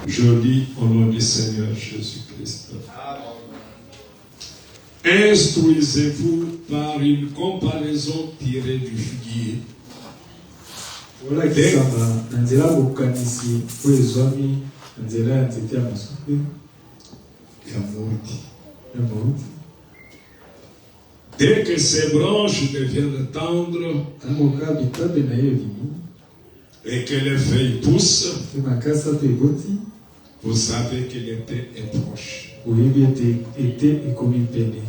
Je lis au nom du Seigneur Jésus-Christ. Instruisez-vous par une comparaison tirée du figuier. Voilà qui ça va. Nzela bokanisi kwezwami nzela ya nzete ya masupe Ya mauti. ya mauti. Dès que ces branches deviennent tendres Amoka bitabe na yo limi et que les feuilles poussent, makasa pe boti vous savez que l'été est proche. oyebi ete ekomi pene.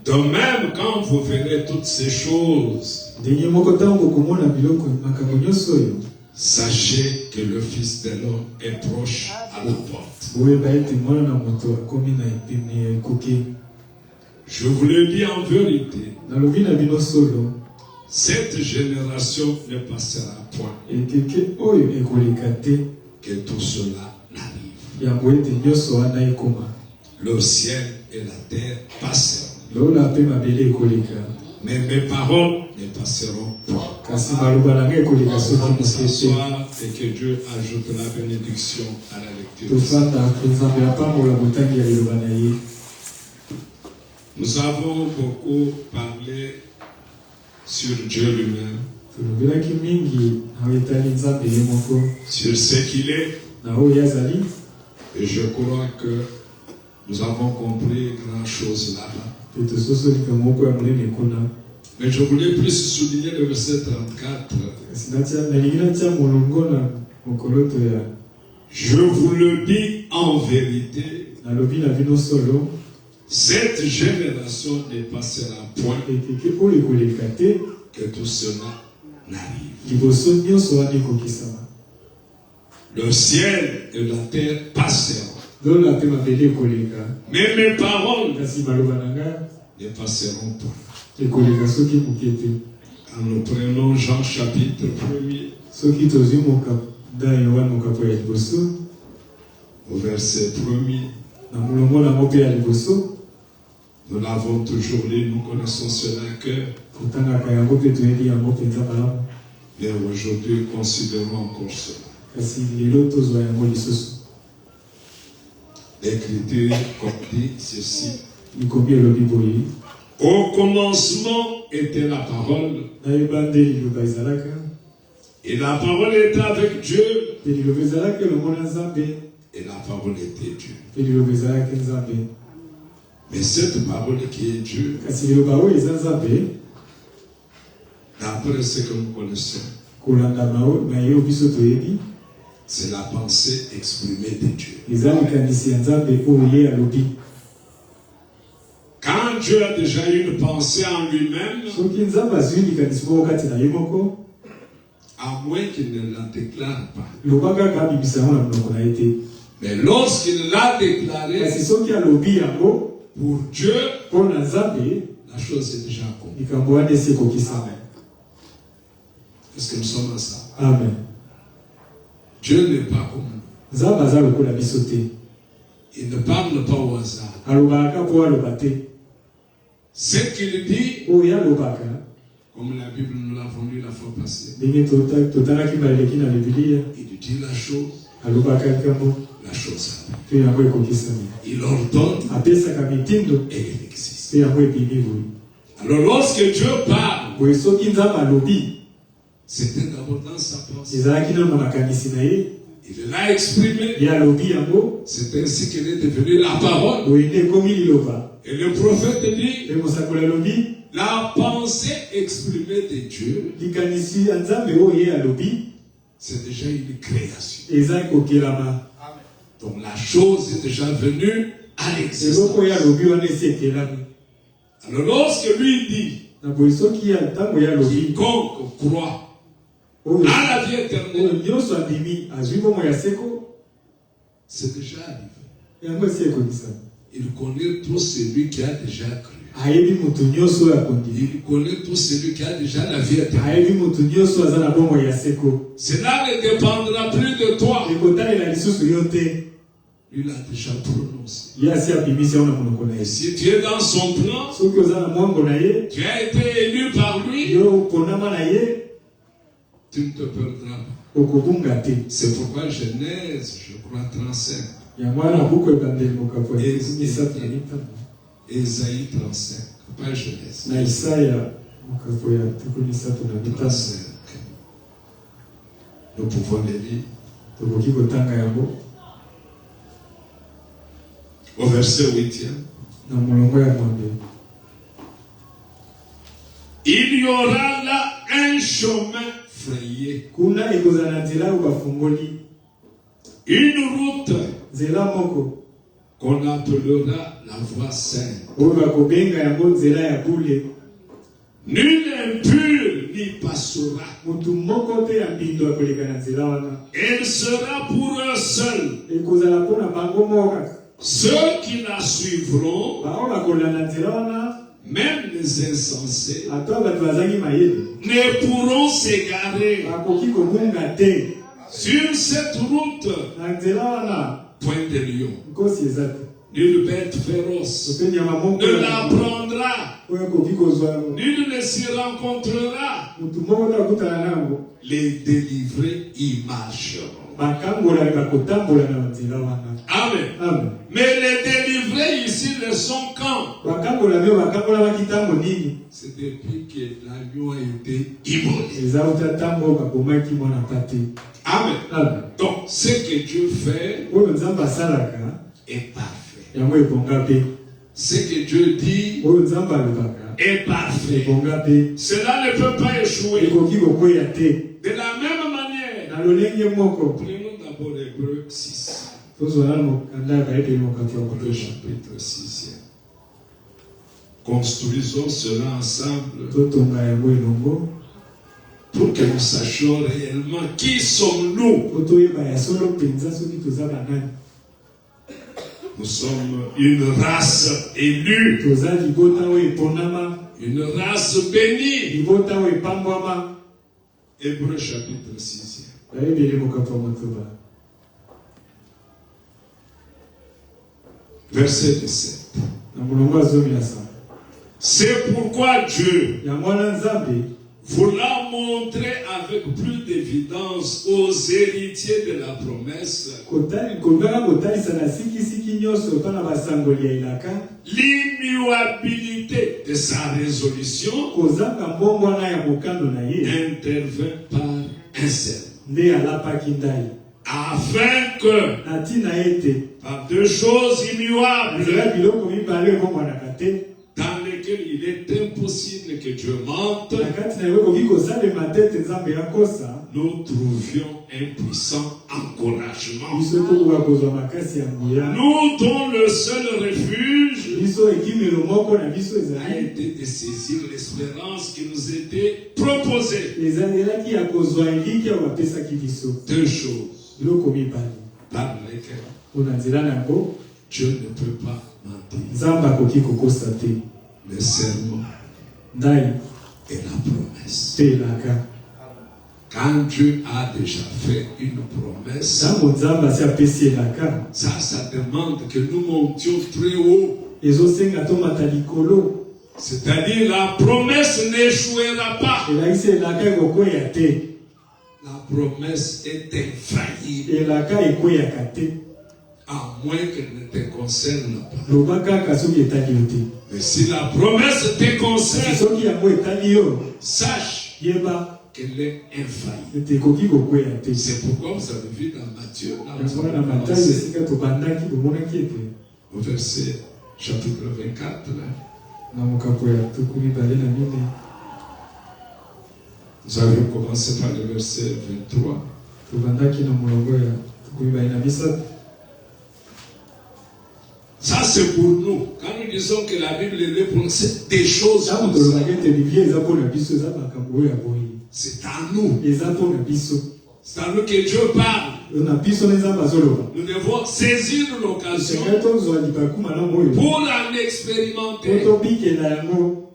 De même, quand vous verrez toutes ces choses, ndenge moko ntango komona biloko makambo nyonso oyo sachez que le Fils de l'homme est proche à la porte. oyeba ete mwana na moto akomi na epene ya ekoki. Je vous le dis en vérité, nalobi na bino solo cette génération ne passera point ekeke oyo ekoleka te que tout cela n'arrive. yango ete nyonso wana ekoma. Le ciel et la terre passeront, lola mpe mabele ekoleka mais mes paroles ne passeront pas. kasi maloba na ngai ekoleka soki Vamos moke te. s'asseoir et que Dieu ajoute la bénédiction à la lecture. tofanda nzambe apambola botangi ya liloba na ye. Nous avons beaucoup parlé sur Dieu lui-même, tolobelaki mingi na etali nzambe ye moko sur ce qu'il est, na oyo azali. et je crois que nous avons compris grand chose là-bas. pe tososolika moko ya monene kuna. Mais je voulais plus souligner le verset 34. kasi nalingi natia molongo na mokoloto ya Je vous le dis en vérité, nalobi na bino solo cette génération ne passera point ekeke oyo ekoleka te que tout cela n'arrive. liboso nyonso wana ekokisama. Le ciel et la terre passeront, lola mpe mabele ekoleka mais mes paroles kasi maloba na ngai ne passeront point. ekoleka soki moke te. Quand nous prenons Jean chapitre 1er, soki tozwi da yohane mokapo ya liboso au verset 1er, na molongo nango mpe ya liboso nous l'avons toujours lu, nous connaissons cela à cœur. totangaka yango mpe toyebi yango mpenza malamu. Mais aujourd'hui, considérons encore cela. kasi lelo tozwa yango lisusu. L'Écriture dit ceci. likomi elobi boye Au commencement était la parole, nayeba nde liloba ezalaka et la parole était avec Dieu, mpe liloba ezalaki elongo na nzambe et la parole était Dieu. mpe liloba ezalaki nzambe. Mais cette parole qui est Dieu, kasi liloba oyo eza nzambe d'après ce que nous connaissons, kolanda na ye biso toyebi c'est la pensée exprimée de Dieu. eza likanisi ya nzambe oyo ye alobi. Quand Dieu a déjà une pensée en lui-même, soki nzambe azwi likanisi moko kati na ye moko à moins qu'il ne la déclare pas. loba kaka abimisa yango na monoko na ye te. Mais lorsqu'il l'a déclaré kasi soki alobi yango pour Dieu, mpo na nzambe la chose est déjà accomplie. likambo wana esi ekokisama. Est-ce que nous sommes ensemble? amen. Dieu n'est pas comme nous. nzambe aza lokola biso te. Il ne parle pas au hasard. alobaka mpo aloba te. Ce qu'il dit, oyo alobaka comme la Bible nous l'avons lu la fois passée, ndenge totalaki baleki na bibilia il dit la chose, alobaka likambo la chose arrive. mpe yango ekokisami. Il ordonne apesaka mitindo et il existe. mpe yango ebimi boye. Alors lorsque Dieu parle, boye soki nzambe alobi c'était d'abord dans sa pensée. ezalaki nano na makanisi na ye Il l'a exprimé. ye alobi yango C'est ainsi qu'elle est devenue la parole. boye nde ekomi liloba. Et le prophète dit, mpe mosakoli alobi la pensée exprimée de Dieu, likanisi ya nzambe oyo ye alobi c'est déjà une création. eza ekokelama. Donc la chose est déjà venue à l'existence. eloko oyo alobi wana esi ekelami. Alors lorsque lui dit, na boye soki ya ntango ye alobi quiconque croit oyo à la vie éternelle, nyonso andimi azwi bomoi ya seko c'est déjà arrivé. yango esi ekokisama. Il connaît tout celui qui a déjà cru. ayebi moto nyonso oyo akondimi. Il connaît tout celui qui a déjà la vie éternelle. ayebi moto nyonso aza na bomoi ya seko. Cela ne dépendra plus de toi. ekotalela lisusu yo te. Il l'a déjà prononcé. ye asi abimisi yango na monoko na Et ye. si tu es dans son plan, soki oza na mwango na ye tu as été élu par lui, yo okondama na ye Tu ne te perdras pas. okobunga te. C'est pourquoi Genèse, je crois, 35. Yango wana buku ebandeli mokapo ya 35. Ésaïe 35. Pas Genèse. Na Isaya mokapo ya 35. 35. Nous pouvons les lire. Tokoki kotanga yango. Au verset 8e. Na molongo ya mwambe. Il y aura là un chemin frayé. Kuna ekozala nzela oyo bafungoli. Une route nzela moko qu'on appellera la voie sainte. oyo bakobenga yango nzela ya bule. Nul impur n'y passera. Mutu moko te ya mbindo akoleka na nzela wana. Elle sera pour eux seuls. Ekozala mpona bango moko. Ceux qui la suivront, bao bakolanda nzela wana, même les insensés, ata bato bazangi mayele, ne pourront s'égarer. bakoki kobunga te. Sur cette route, Na nzela wana, point de lion, nkosi eza te. nulle bête féroce Ope nyama moko ne la prendra. oyo ekoki kozwa yango. Nul ne s'y rencontrera. Mutu moko te akutana nango. Les délivrés y marcheront. Bakambola bakotambola na nzela wana. Amen. Amen. Mais les délivrés ici ne sont quand? Bakambola mpe bakambola bakitambo nini? C'est depuis que l'agneau a été immolé. Eza uta tambo babomaki mwana pate. Amen. Amen. Donc, ce que Dieu fait Oyo nzambe asalaka est parfait. yango ebonga mpe. Ce que Dieu dit Oyo nzambe alobaka est parfait. ebonga mpe. Cela ne peut pas échouer. Ekoki kokweya te. De la même manière, Na lolenge moko. prenons d'abord Hébreux 6, Tozwa na mokanda kayebeli mokapi ya le kotoba. chapitre 6. Construisons cela ensemble Totonga yango elongo. pour que nous sachions réellement qui sommes-nous. Po toyeba ya solo mpenza soki toza banani. Nous sommes une race élue, Toza libota oyo eponama. une race bénie. Libota oyo epambwama. Hébreux chapitre 6. Kayebeli mokapi ya motoba. Verset 17. Na molongo azomi ya sa. C'est pourquoi Dieu Yango wana nzambe vous l'a montré avec plus d'évidence aux héritiers de la promesse kondaka kotalisa na sikisiki nyonso epa na basangoli ya elaka. l'immuabilité de sa résolution Kozanga mbongo wana ya mokando na ye. intervint par un seul, Nde alapaki ndai. afin que Na ntina ete. par deux choses immuables Nzela biloko mibale ekongwanaka te. dans lesquelles il est impossible que Dieu mente, Na kati na yo ekoki kosalema te ete nzambe yakosa. nous trouvions un puissant encouragement. Biso tokoka kozwa makasi ya nguya. Nous dont le seul refuge Biso ekimelo moko na biso a ezali. été de saisir l'espérance qui nous était proposée. Ezalelaki ya kozwa eliki oyo bapesaki biso. Deux choses Biloko mibale. par lesquelles Mpona nzela na yango, Dieu ne peut pas mentir. nzambe akoki kokosa te. Le serment Ndai et la promesse. te elaka. Quand Dieu a déjà fait une promesse, Ntango nzambe asi apesi elaka, ça demande que nous montions très haut. ezosenga tomata likolo. C'est-à-dire la promesse n'échouera pas. Elakisi elaka ekokwea te. La promesse est infaillible, Elaka ekweyaka te. à moins qu'elle ne te concerne pas. Loba kaka soki etali yo te. Mais si la promesse te Kasi concerne, soki yango etali yo, sache yeba qu'elle est infaillible. ete ekoki kokwea te. C'est pourquoi vous avez vu dans Matthieu, là, nous Yango wana avons Matayo commencé esika tobandaki bomonaki ete au verset chapitre 24. Là, na mokapo ya tuku mibale na mine nous avions commencé par le verset 23. tobandaki na molongo ya tuku mibale na misato. Ça, c'est pour nous. Quand nous disons que la Bible est pour nous, c'est des choses Ntango comme ça. tolobaki ete biblia eza mpona biso, eza makambo oyo ya boye. C'est à nous. Eza mpona biso. C'est à nous que Dieu parle. Na biso na nzambe azoloba. Nous devons saisir l'occasion Seka tozwa libaku malamu oyo. pour en Po expérimenter. tobikela yango.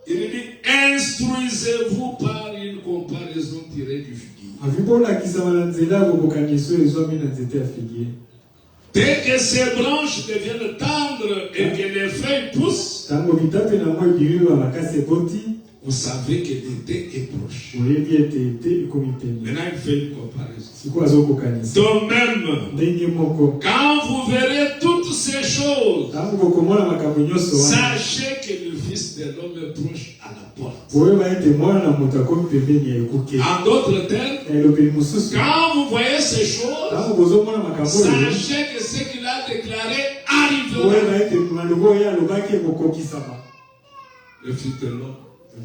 Il dit, instruisez-vous par une comparaison tirée du figuier. Avi bolakisama na nzela ya kobokanisa oyo ezwami na nzete ya figie. Dès que ces branches deviennent tendres et que les feuilles poussent, Ntango bitape na moi ebimi ba makasi eboti, on savait que l'été est proche. oyebi ete ete ekomi pene. Maintenant, il fait une comparaison. Sikoyo azokokanisa. De même, Ndenge moko. quand vous verrez toutes ces choses, Ntango bokomona makambo nyonso wana. sachez que le Fils de l'homme est proche à la porte. Boyeba ete mwana na moto akomi pembeni ya ekuke. En d'autres termes, Na elobeli mosusu. quand vous voyez ces choses, Ntango bozomona makambo oyo. sachez que ce qu'il a déclaré arrivera. Boyeba ete maloba oyo alobaki ekokokisama. Le Fils de l'homme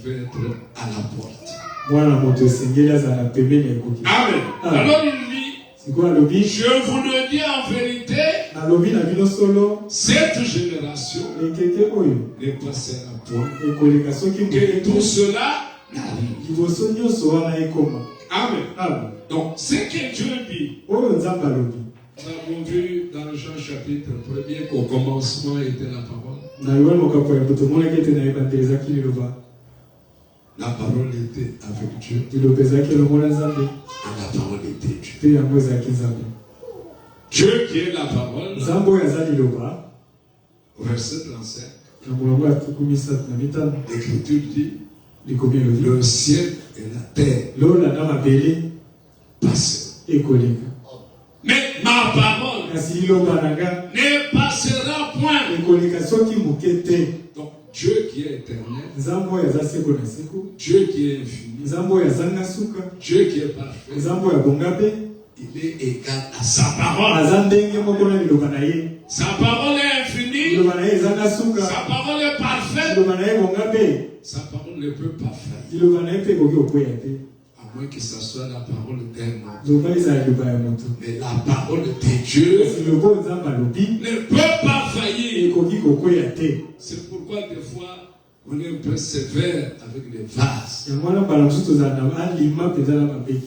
veut être à la porte. Mwana na moto esengeli azala pembeni ya ekuke. Amen. Alors il dit, Sikoyo alobi. je vous le dis en vérité, Nalobi na bino solo. cette génération Ekeke oyo. ne passera point. Ekoleka soki Que tout moto. cela n'arrive. Liboso nyonso wana ekoma. Amen. Amen. Donc, ce que Dieu dit, Oyo nzambe alobi. nous avons vu dans Jean chapitre 1er qu'au commencement était la parole. Na yohana mokapo ya moto omonaki ete na ebandeli ezalaki liloba. La parole était avec Dieu Liloba ezalaki elongo na nzambe. et la parole était Dieu. Mpe yango ezalaki nzambe. Dieu qui est la parole, Nzambe oyo aza liloba. verset 35, Na molongo ya 35 l'Écriture dit, likomi elobi. le ciel et la terre Lola na mabele passeront. ekoleka. Mais ma parole Kasi liloba na nga ne passera point. ekoleka soki moke te. Donc, Dieu qui est éternel, Nzambe oyo aza seko na seko. Dieu qui est infini, Nzambe oyo azanga suka. Dieu qui est parfait, Nzambe oyo abonga mpe. il est égal à sa parole. Aza ndenge moko na liloba na ye. Sa parole est infinie, Liloba na ye ezanga suka. sa parole est parfaite, Liloba na ye ebonga mpe. sa parole ne peut pas faillir. Liloba na ye mpe ekoki kokwea te. À moins que ce soit la parole d'un homme. Liloba ezala liloba ya moto. Mais la parole de Dieu Kasi liloba oyo nzambe alobi ne peut pas faillir. ekoki kokwea te. C'est pourquoi des fois, on est un peu sévère avec les vases. Yango wana mbala mosusu tozala na alima mpenza na mabeki.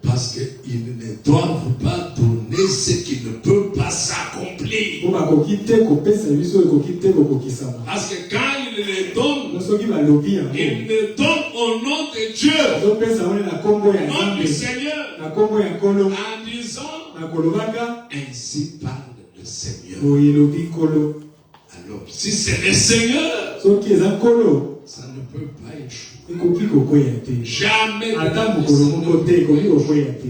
Parce qu'ils ne doivent pas donner ce qui ne peut pas s'accomplir. Po bakoki te kopesa biso ekoki te kokokisama. Parce que quand ils le donnent, Soki balobi yango ils le donnent au nom de Dieu, azopesa wana na kombo ya au nom du nzambe Seigneur, na kombo ya nkolo en disant, na kolobaka ainsi parle le Seigneur. boye elobi nkolo. Alors, si c'est le Seigneur, Soki eza nkolo ça ne peut pas échouer. ekoki kokwea te. Jamais de Ata la vie, mokolo ça moko ne te peut ekoki pas échouer. kokwea te.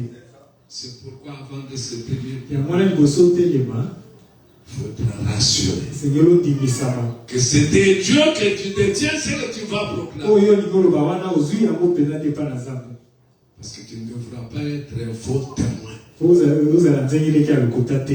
C'est pourquoi avant de se tenir, Yango wana liboso otelema il faut être rassuré. esengeli ondimisama. Que c'est de Dieu que tu détiens, c'est que tu vas proclamer. Oyo olingi oloba wana ozwi yango mpenza te epa na nzambe. Parce que tu ne devras pas être un faux témoin. Po ozala nzengeleki ya lokuta te.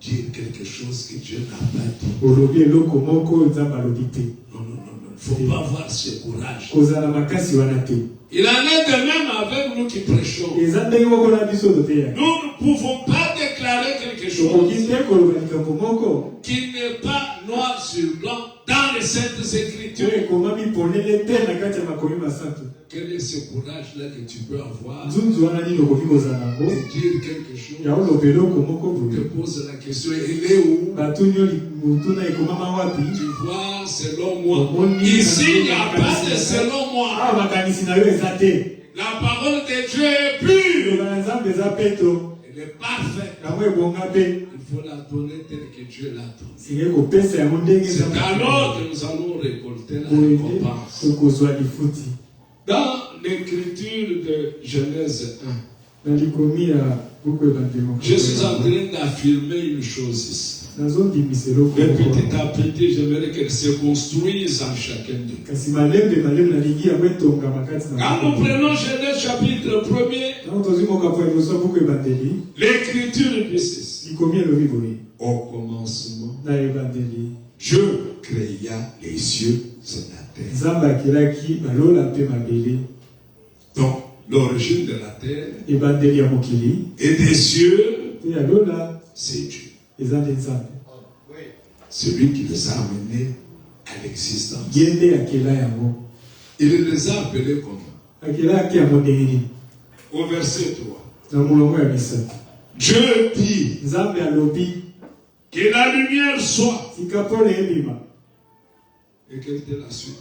Dire quelque chose que Dieu n'a pas dit. Olobi eloko moko oyo nzambe alobi te. Non, non, non, non. Il ne faut pas avoir ce courage. Kozala makasi wana te. Il en est de même avec nous qui prêchons. Eza ndenge moko na biso toteya. Nous ne pouvons pas déclarer quelque Tokoki chose te koloba likambo moko qui n'est pas noir sur blanc dans les Saintes oyo Écritures. ekomami ponele te na kati ya makomi masantu. Quel est ce courage-là que tu peux avoir Nzunzu wana nini okoki kozala nango de dire quelque chose? ya oloba eloko moko Je boye. pose la question, elle est où? Batuni mutuna ekomama wapi? Tu vois, selon moi. Ici, il n'y a pas de selon moi. Ah, makanisi na yo eza te. La parole de Dieu est pure. Liloba na nzambe eza peto. Elle est parfaite. Yango ebonga mpe. Il faut la donner telle que Dieu l'a donnée. Singeli kopesa yango ndenge C'est nzambe alors que nous allons récolter la boye nde récompense. tokozwa lifuti. Dans l'écriture de Genèse 1, Na likomi ya buku ebandelo. je suis en train d'affirmer une chose ici. nazondimisa eloko Mais moko. petit à petit, j'aimerais qu'elle se construise en chacun de nous. Kasi malembe nalingi yango etongama kati na Quand nous prenons Genèse chapitre 1er, ntango tozwi mokapo ya liboso ya buku ebandeli l'écriture dit ceci. likomi elobi boye Au commencement, na ebandeli Dieu créa les cieux et la terre. nzambe akelaki balola mpe mabele. Donc, l'origine de la terre ebandeli ya mokili et des cieux, mpe ya lola c'est Dieu. eza nde nzambe. Celui qui les a amenés à l'existence. ye nde akela yango. Il les a appelés comment? akelaki yango ndenge nini? Au verset 3. na molongo ya misato Dieu dit nzambe alobi que la lumière soit. tika pole ebima. Et quelle était la suite?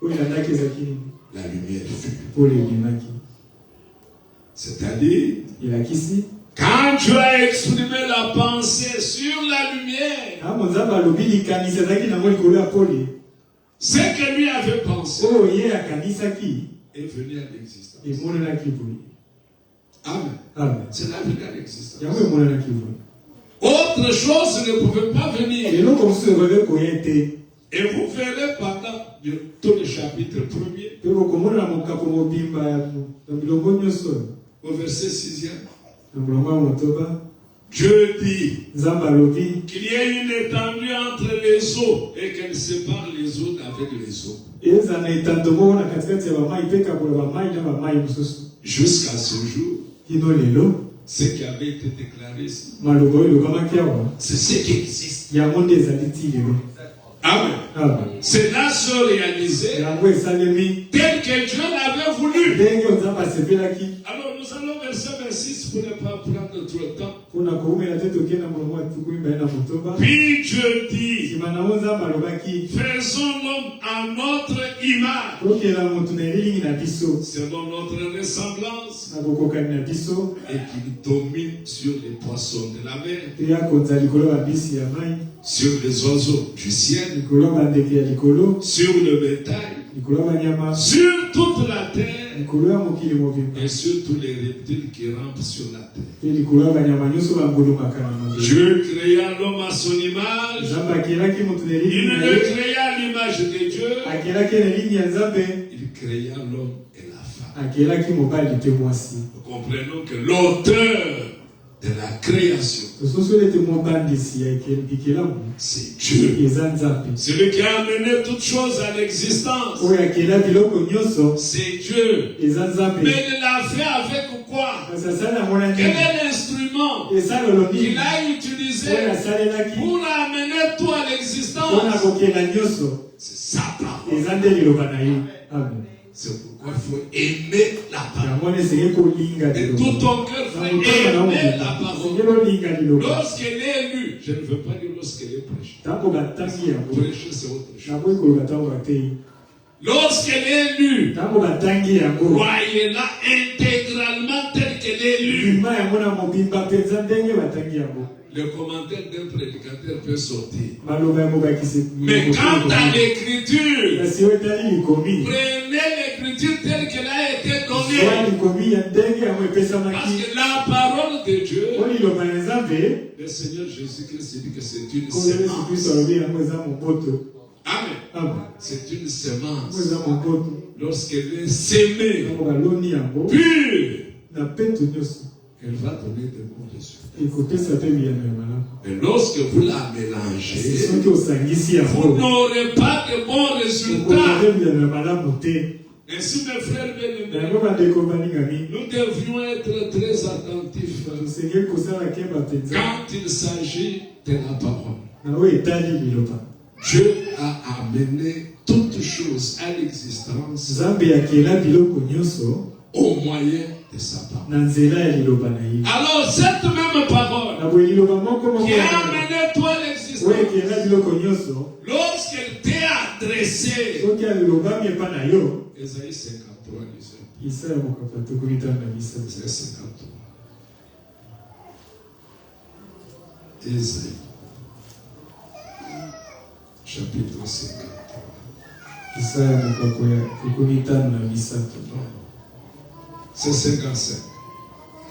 oyo elandaki ezalaki nini? La lumière fut. pole ebimaki. C'est-à-dire, elakisi quand Dieu a exprimé la pensée sur la lumière, ntango nzambe alobi likanisi ezalaki nango likolo ya pole Ce que lui avait pensé Oh, ye akanisaki. est venu à l'existence. Et monanaki boye. Amen. Amen. C'est la venu à l'existence. Yango monanaki boye. Autre chose ne pouvait pas venir. Et donc, on se réveille qu'on était. Et vous verrez pendant tout le chapitre 1er, Pe bokomona mokapo mobimba na bilongo nyonso. au verset 6e, Na bilongo ya motoba. Dieu dit Nzamba lobi. qu'il y ait une étendue entre les eaux et qu'elle sépare les eaux avec les eaux. Eza na etandomo na katikati ya bamai pe kabola bamai na bamai mosusu. Jusqu'à ce jour, Kino lelo. ce qui avait été déclaré ici, Malobo elokamaki awa. c'est ce qui existe. Yango nde ezali ti lelo. Amen. Amen. Cela se réalisait Yango esalemi. tel que Dieu l'avait voulu. Ndenge nzambe asepelaki. Alors nous allons verset 26 pour ne pas prendre trop de temps. Mpona koumela te tokende na molongo ya tuku mibale na motoba. Puis Dieu dit, Nsima nango nzambe alobaki. faisons l'homme à notre image, Tokela motu na elilingi na biso. selon notre ressemblance, Na bokokani na biso. et qu'il domine sur les poissons de la mer, Pe akonza likolo ya bisi ya mai. sur les oiseaux du ciel, Likolo ya bandeke ya likolo. sur le bétail, Likolo ya banyama. sur toute la terre Likolo ya mokili mobimba. et sur tous les reptiles qui rampent sur la terre. Pe likolo ya banyama nyonso bangolumaka na mabele. Dieu créa l'homme à son image, Nzambe akelaki motu na elilingi il na le ye. créa à l'image de Dieu, Akelaki na elilingi ya nzambe. il créa l'homme et la femme. Akelaki mobali mpe mwasi. Nous comprenons que l'auteur de la création, Tososo ete mobandisi ya ekelamu. c'est Dieu. Eza nzambe. Celui qui a amené toutes choses à l'existence, Oyo akela biloko nyonso. c'est Dieu. Eza nzambe. Mais il l'a fait avec quoi? Kasi asali yango na Quel nini? est l'instrument Esalelo nini? qu'il a utilisé Oyo asalelaki pour amener tout à mpona l'existence? kokela nyonso. C'est sa parole. Eza nde liloba na ye. Amen. C'est pourquoi il faut aimer la parole. Yango nde esengeli kolinga Et liloba. tout ton cœur, Na faut motema na aimer mobimba. la parole. Esengeli olinga liloba. Lorsqu'elle est lue, je ne veux pas dire lorsqu'elle est prêchée. Ntango batangi yango. Prêcher, c'est autre chose. Naboyi koloba ntango batei. Lorsqu'elle est lue, Ntango batangi yango. croyez-la intégralement telle qu'elle est lue. Bima yango na mobimba mpenza ndenge batangi yango. Le commentaire d'un prédicateur peut sortir. Maloba ya mobakisi. Mais quant à l'écriture, Kasi oyo etali likomi. prenez l'écriture telle qu'elle a été Soa donnée. likomi ya ndenge yango Parce epesamaki. que la parole de Dieu, Oyo liloba ya nzambe. le Seigneur Jésus-Christ dit que c'est une Koyo Yesu Kristo semence. alobi yango eza moboto. Amen. Amen. C'est une Yango semence. eza moboto. Lorsqu'elle est sémée, Yango baloni yango. pure, Na peto nyonso. elle va donner de bons résultats. Ekopesa mpe biyano ya malamu. Mais lorsque vous la Kasi mélangez, soki osangisi vous yango. n'aurez pas de bons résultats. Okozwa biyano ya malamu te. Ainsi, mes frères bien-aimés, Yango bandeko balingami. nous devrions être très attentifs Tosengeli kosala keba mpenza. quand il s'agit de la parole. Na oyo etali liloba. Dieu a amené toutes choses à l'existence Nzambe akela biloko nyonso au moyen de sa parole. na nzela ya liloba na ye. Alors, cette même parole Na boye liloba moko moko qui a oyo amené toi à l'existence, ekela biloko nyonso. lorsqu'elle t'est adressée, Soki alobami epa na yo. Ésaïe 53, disons. Isaya mokapa tokomitana na bisa. Ésaïe 53. Ésaïe, chapitre 53. Isaya mokako ya tokomitana na misato. C'est 55.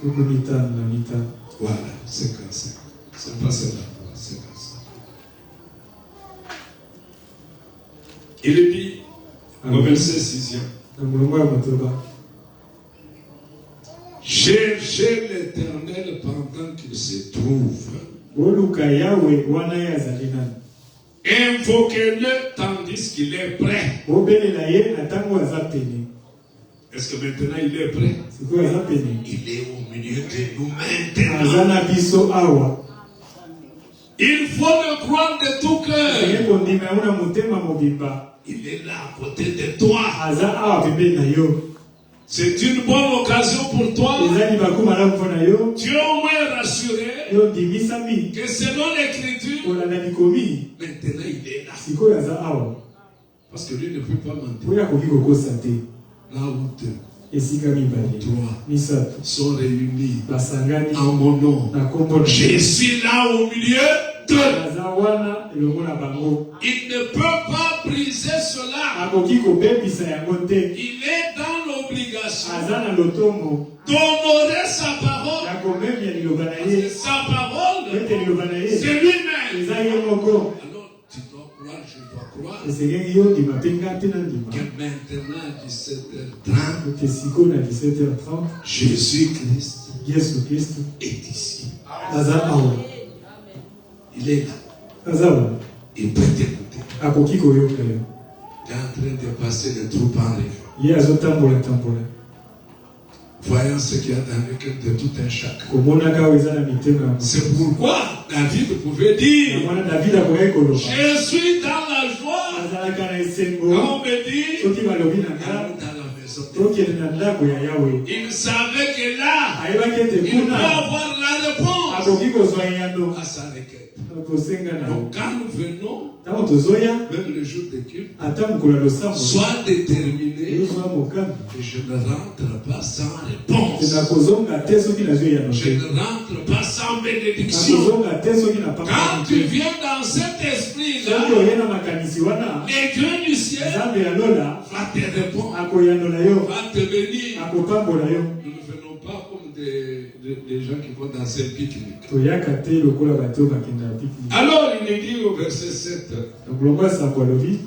Tokomitana na mitano. Voilà, 55. C'est pas 53, 55. Il dit, au verset 6e, Na molongo ya motoba. cherchez l'Éternel pendant qu'il se trouve. Oluka yawe wana ye azali nani. Invoquez-le tandis qu'il est prêt. Obelela ye na ntango aza pene. Est-ce que maintenant il est prêt? Sikoyo aza pene. Il est au milieu de nous Aza maintenant. na biso awa. Il faut le croire de tout Eye cœur. kondima yango na motema mobimba. Il est là à côté de toi. Aza awa pembeni na yo. C'est une bonne occasion pour toi. Eza libaku malamu mpo na yo. Tu es au moins rassuré Yo ndimisami. que selon l'écriture, Kolanda likomi. maintenant il est là. Sikoyo aza awa. Parce que lui ne peut pas mentir. Oyo akoki kokosa te. Là où deux, Esika mibale. trois Misato. sont réunis Basangani. en mon nom, Na kombo na je suis là au milieu d'eux. aza wana elongo na bango. Il ne peut pas briser cela. akoki kobebisa yango te. Il est dans l'obligation aza na lotombo d'honorer sa parole. ya komemia liloba na Parce ye. que sa parole, ete liloba na ye c'est lui-même. eza ye moko. Alors, tu dois croire, je dois croire, esengengi yo ndima mpe nga mpe na ndima. que maintenant, à 17h30, ete sikoyo na 17h30 Jésus-Christ yesu kristu est ici. aza awa. Il est là. aza awa Il peut t'écouter. akoki koyoka yo. Il est en train de passer les troupes en revue. ye azotambola. Voyons ce qu'il y a dans le cœur de tout un chacun. komonaka awa eza na mitema ya moto. C'est pourquoi David pouvait dire, na mwana davide akokai koloba je suis dans la joie. azalaka na Quand esengo on me dit, soki balobi na nga allons dans la maison. tokende na ndako ya yawe. Il savait que là, ayebaki ete il peut kuna avoir la réponse akoki kozwa eyano à sa requête. kosengana. Donc quand nous venons, ntango tozoya même le jour de culte, ata mokolo ya losambo sois déterminé ezwa mokambi que je ne rentre pas sans réponse. nakozonga te soki nazwi eyano Je te. ne rentre pas sans bénédiction. nakozonga te soki na Quand papa tu te. viens dans cet soki esprit-là, oye na makanisi wana les dieux du ciel nzambe ya lola va te répondre, akoyanola yo va te bénir. akopambola yo. Nous ne venons pas comme des gens qui vont dans un pique-nique. toyaka te lokola bato oyo bakendaka piknik. Alors il est dit au verset 7 donc longo ya sambo alobi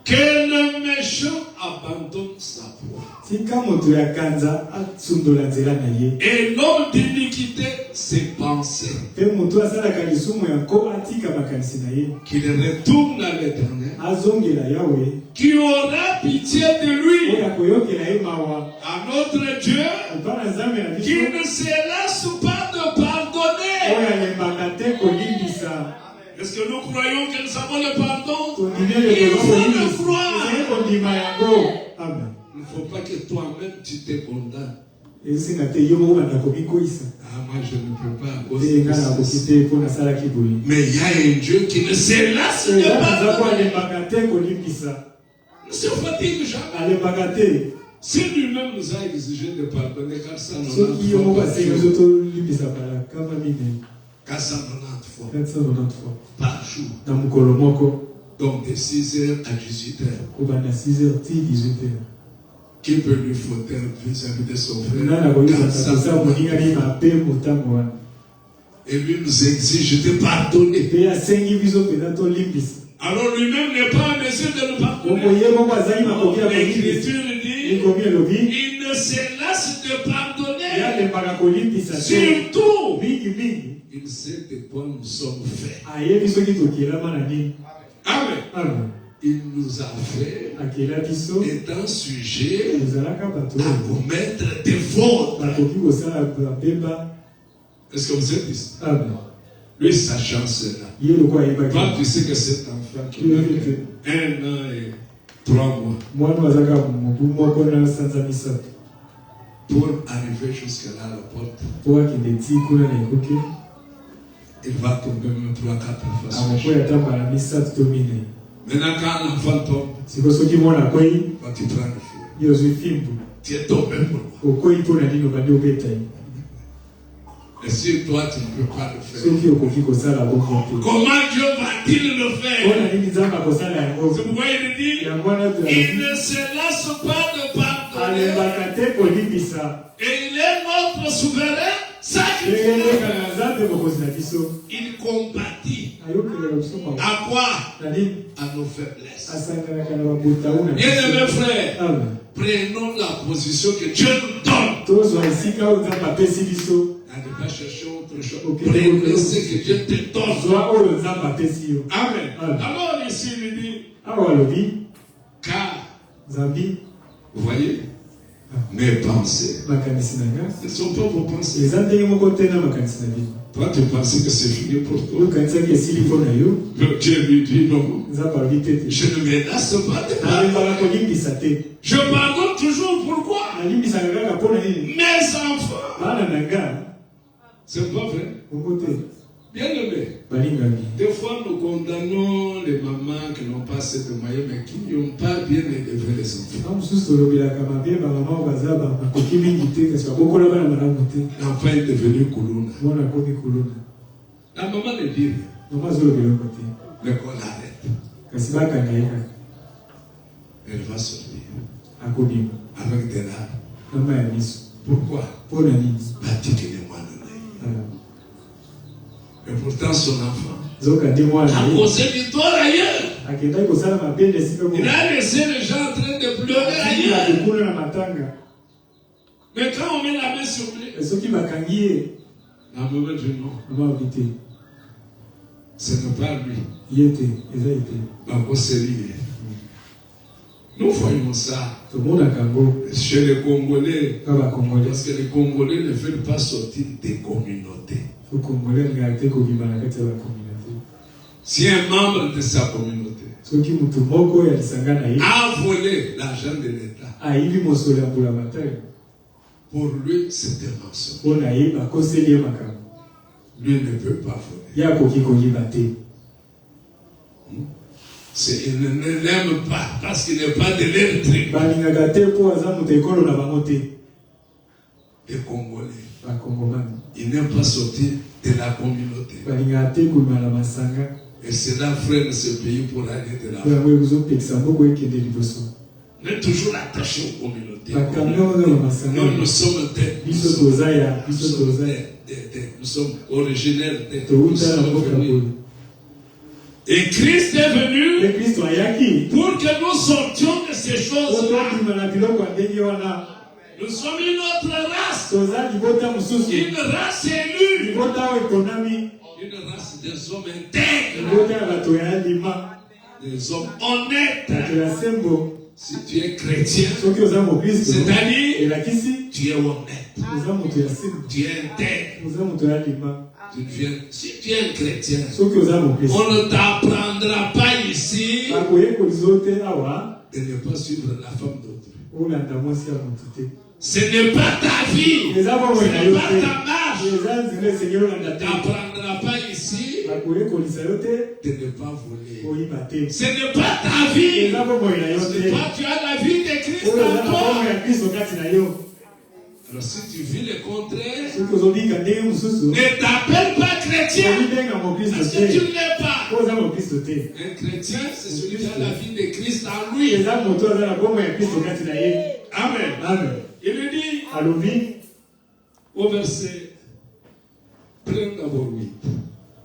que le méchant abandonne sa voie tika moto ya kanza asundola nzela na ye et l'homme d'iniquité ses pensées, mpe moto asalaka lisumu yango atika makanisi na ye qu'il retourne à l'éternel, azongela yawe qui aura pitié de lui, oyo akoyokela ye mawa à notre Dieu, epa na nzambe na qui biso ne se lasse pas de oyo pardonner. alembaka te kolimbisa. Est-ce que nous croyons que nous avons le pardon? tondimie Il lelo faut le kolimbisa croire. ezali kondima yango. amen. Il ne faut pas que toi-même tu te condamnes. esinga te yo moko banda komikoyisa Ah, moi je ne peux pas. à cause te de nga nakoki ceci. te mpo nasalaki boye. Mais il y a un Dieu qui ne se lasse de eza naza ko pardonner. alembaka te kolimbisa. Ne se fatigue jamais. alembaka te Si lui-même nous a exigé de pardonner 490 soki yo fois moko par asengi jour, zo tolimbisa bala kama minene 490 fois 490 fois par jour, na mokolo moko donc de 6h à 18h, kobanda 6h ti 18h. qui peut lui fauter vis-à-vis de son frère nana koyebaka kosa 490 moningani mabe motango wana et lui nous exige de pardonner. mpe asengi biso mpenza tolimbisa. Alors lui-même n'est pas en mesure de nous bongo pardonner. ye moko azali makoki ya kolimbisa. L'Écriture dit, ekomi elobi il ne se lasse de ye pardonner. alembaka kolimbisa te Surtout, mingimingi. il sait de quoi nous sommes faits. ayebi soki tokelama na nini. Amen. amen. Il nous a fait, akela biso étant sujet tozalaka bato à commettre des fautes. bakoki kosala babemba. Est-ce que vous êtes ici? amen. Lui, sa chance est là. ye loko ayebaki Toi, tu sais que cet enfant qui a 1 an et 3 mois, mwana azaka mobu moko na sanza misato pour arriver jusque-là à la porte, mpo akende ti kuna na ekoki il va tomber même 3-4 fois sur le akokoya chemin. ata mbala misato to minei. Maintenant, quand l'enfant tombe, siko soki mwana akwei toi, tu prends le feu. ye ozwi fimbu Tu es tombé pour moi. okwei mpo na nini obandi obeta ye. Et si toi, tu ne peux pas le faire, soki okoki kosala bongo te comment Dieu va-t-il le mpo faire? na nini nzambe akosala yango. C'est pourquoi il dit, yango wana il ne se lasse pas de pardonner. alembaka te kolimbisa. Et il est notre souverain sacrifice. ekeleka na nzambe mokonzi na biso Il compatit. ayokelaka biso mawa À quoi? na nini À nos faiblesses. asanganaka na babotau na Bien-aimés biso. frères, amen. prenons la position que Dieu nous donne. tozwa esika oyo nzambe apesi biso. N'allez pas chercher autre chose. Ok. Prenez ce que Dieu te donne. zwa oyo nzambe apesi yo. Amen. Amen. Alors ici, il dit, awa alobi car, nzambi vous voyez, mes pensées makanisi na nga ne sont pas vos pensées. eza ndenge moko te na makanisi na bino. Toi, tu pensais que c'est fini pour toi. okanisaki esili mpo na yo. Dieu lui dit non. nzambe alobi te te Je ne me lasse pas de pardon. nalembaka kolimbisa te. Je pardonne toujours. Pourquoi? nalimbisaka kaka mpo na nini. Mes enfants. bana na nga C'est pas vrai. bongo te Bien aimé. balingami. Des fois, nous condamnons les mamans qui n'ont pas assez de moyens, mais qui n'ont pas bien élevé les enfants. na mosusu tolobelaka mabe bamama oyo baza bakoki mingi te kasi bakokola bana malamu te. L'enfant est devenu Kuluna. mwana akomi kolona. La maman ne dit rien, mama azolobela oko te mais qu'on l'arrête. kasi bakanga ye kaka. Elle va sortir akobima avec des larmes. mama ya miso Pourquoi? mpona nini Bâtis-le-moi le Et pourtant son enfant nzokande mwana a causé du tort ailleurs. akendaki kosala mabende esika Il a laissé les gens en train de pleurer ailleurs. kuna na matanga Mais quand on met la main sur lui, soki bakangi ye la mauvaise du nom, mama obi te ce n'est pas lui. ye te eza ye te C'est lui. Nous voyons ça tomonaka yango chez les Congolais. ka bakongolais Parce que les Congolais ne veulent pas sortir des communautés. okongolais alingaka te kobima na kati ya bakominauté Si un membre de sa communauté soki motu moko ya lisanga na ye a volé l'argent de l'État, ayibi mosolo ya mbula matari pour lui, c'est un mensonge. mpo na ye bakoseli ye makambo Lui ne peut pas voler. ye akoki koyiba te Il ne l'aime pas parce qu'il n'est pas de leur tribu. balingaka te mpo aza moto ekolo na bango te Les Congolais, bakongomani ils n'aiment pas sortir de la communauté. balingaka te kobima na masanga Et cela freine ce pays pour aller de mpo l'avant. yango ekozopekisa moko ekende liboso On est toujours attaché aux communautés. bakamio oyo na masanga Nous sommes biso toza ya biso toza nous sommes originaires de touta na mboka boye Et Christ est venu e kristo ayaki pour que nous sortions de ces choses-là. otokima na biloko ya ndenge wana Nous sommes une autre race. toza libota mosusu Une race élue. libota oyo ekonami Une race des hommes intègres. libota ya bato ya lima Des hommes honnêtes. bato ya sembo Si tu es chrétien, soki oza mokristo c'est-à-dire, elakisi tu es honnête. oza moto ya sembo Tu es intègre. oza moto ya lima Si tu es un chrétien, soki oza mokristo on ne t'apprendra pas ici bakoyekolisa yo te awa de ne pas suivre la femme d'autrui. olanda mwasi ya motu te Ce n'est pas ta vie. eza bomoi na Ce yo n'est pas te ta marche. eza nzela esengeli olanda te T'apprendra pas ici bakoyekolisa yo te de ne pas voler. koyiba te Ce n'est pas ta vie. eza bomoi na yo te Toi, tu as la vie de Christ oyo eza en na bomoi toi. ya kristo kati na yo Alors si tu vis le contraire, soki ozobika ndenge mosusu ne t'appelle pas chrétien. obibenga mokristo Parce que tu te ne l'es pas. po oza mokristo te Un chrétien, c'est celui qui a la vie de Christ en lui. eza moto aza na bomoi ya kristo kati na ye Amen. amen Il lui dit alobi au verset, prenez d'abord 8.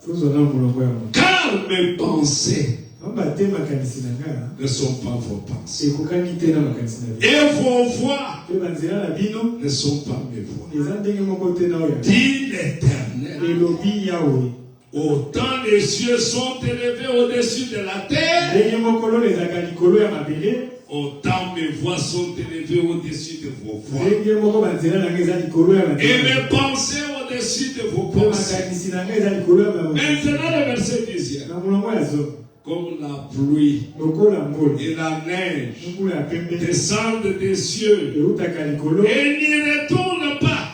tozwa na molongo ya moto Car mes pensées amba te makanisi na nga ne sont pas vos pensées. ekokani te na makanisi na bino Et vos voix mpe banzela na bino ne sont pas mes voix. eza ndenge moko te na oyo Dit l'Éternel. elobi yawe Autant les cieux sont élevés au-dessus de la terre, ndenge mokolo ezalaka likolo ya mabele autant mes voix sont élevées au-dessus de vos voix. ndenge moko banzela na nga eza likolo ya Et mabele mes pensées au-dessus de vos mpe pensées. makanisi na nga eza likolo ya mabele Maintenant, le verset 10. na molongo ya zomi Comme la pluie lokola mbula et la neige mbula ya pembe descendent des cieux eutaka likolo et n'y retournent pas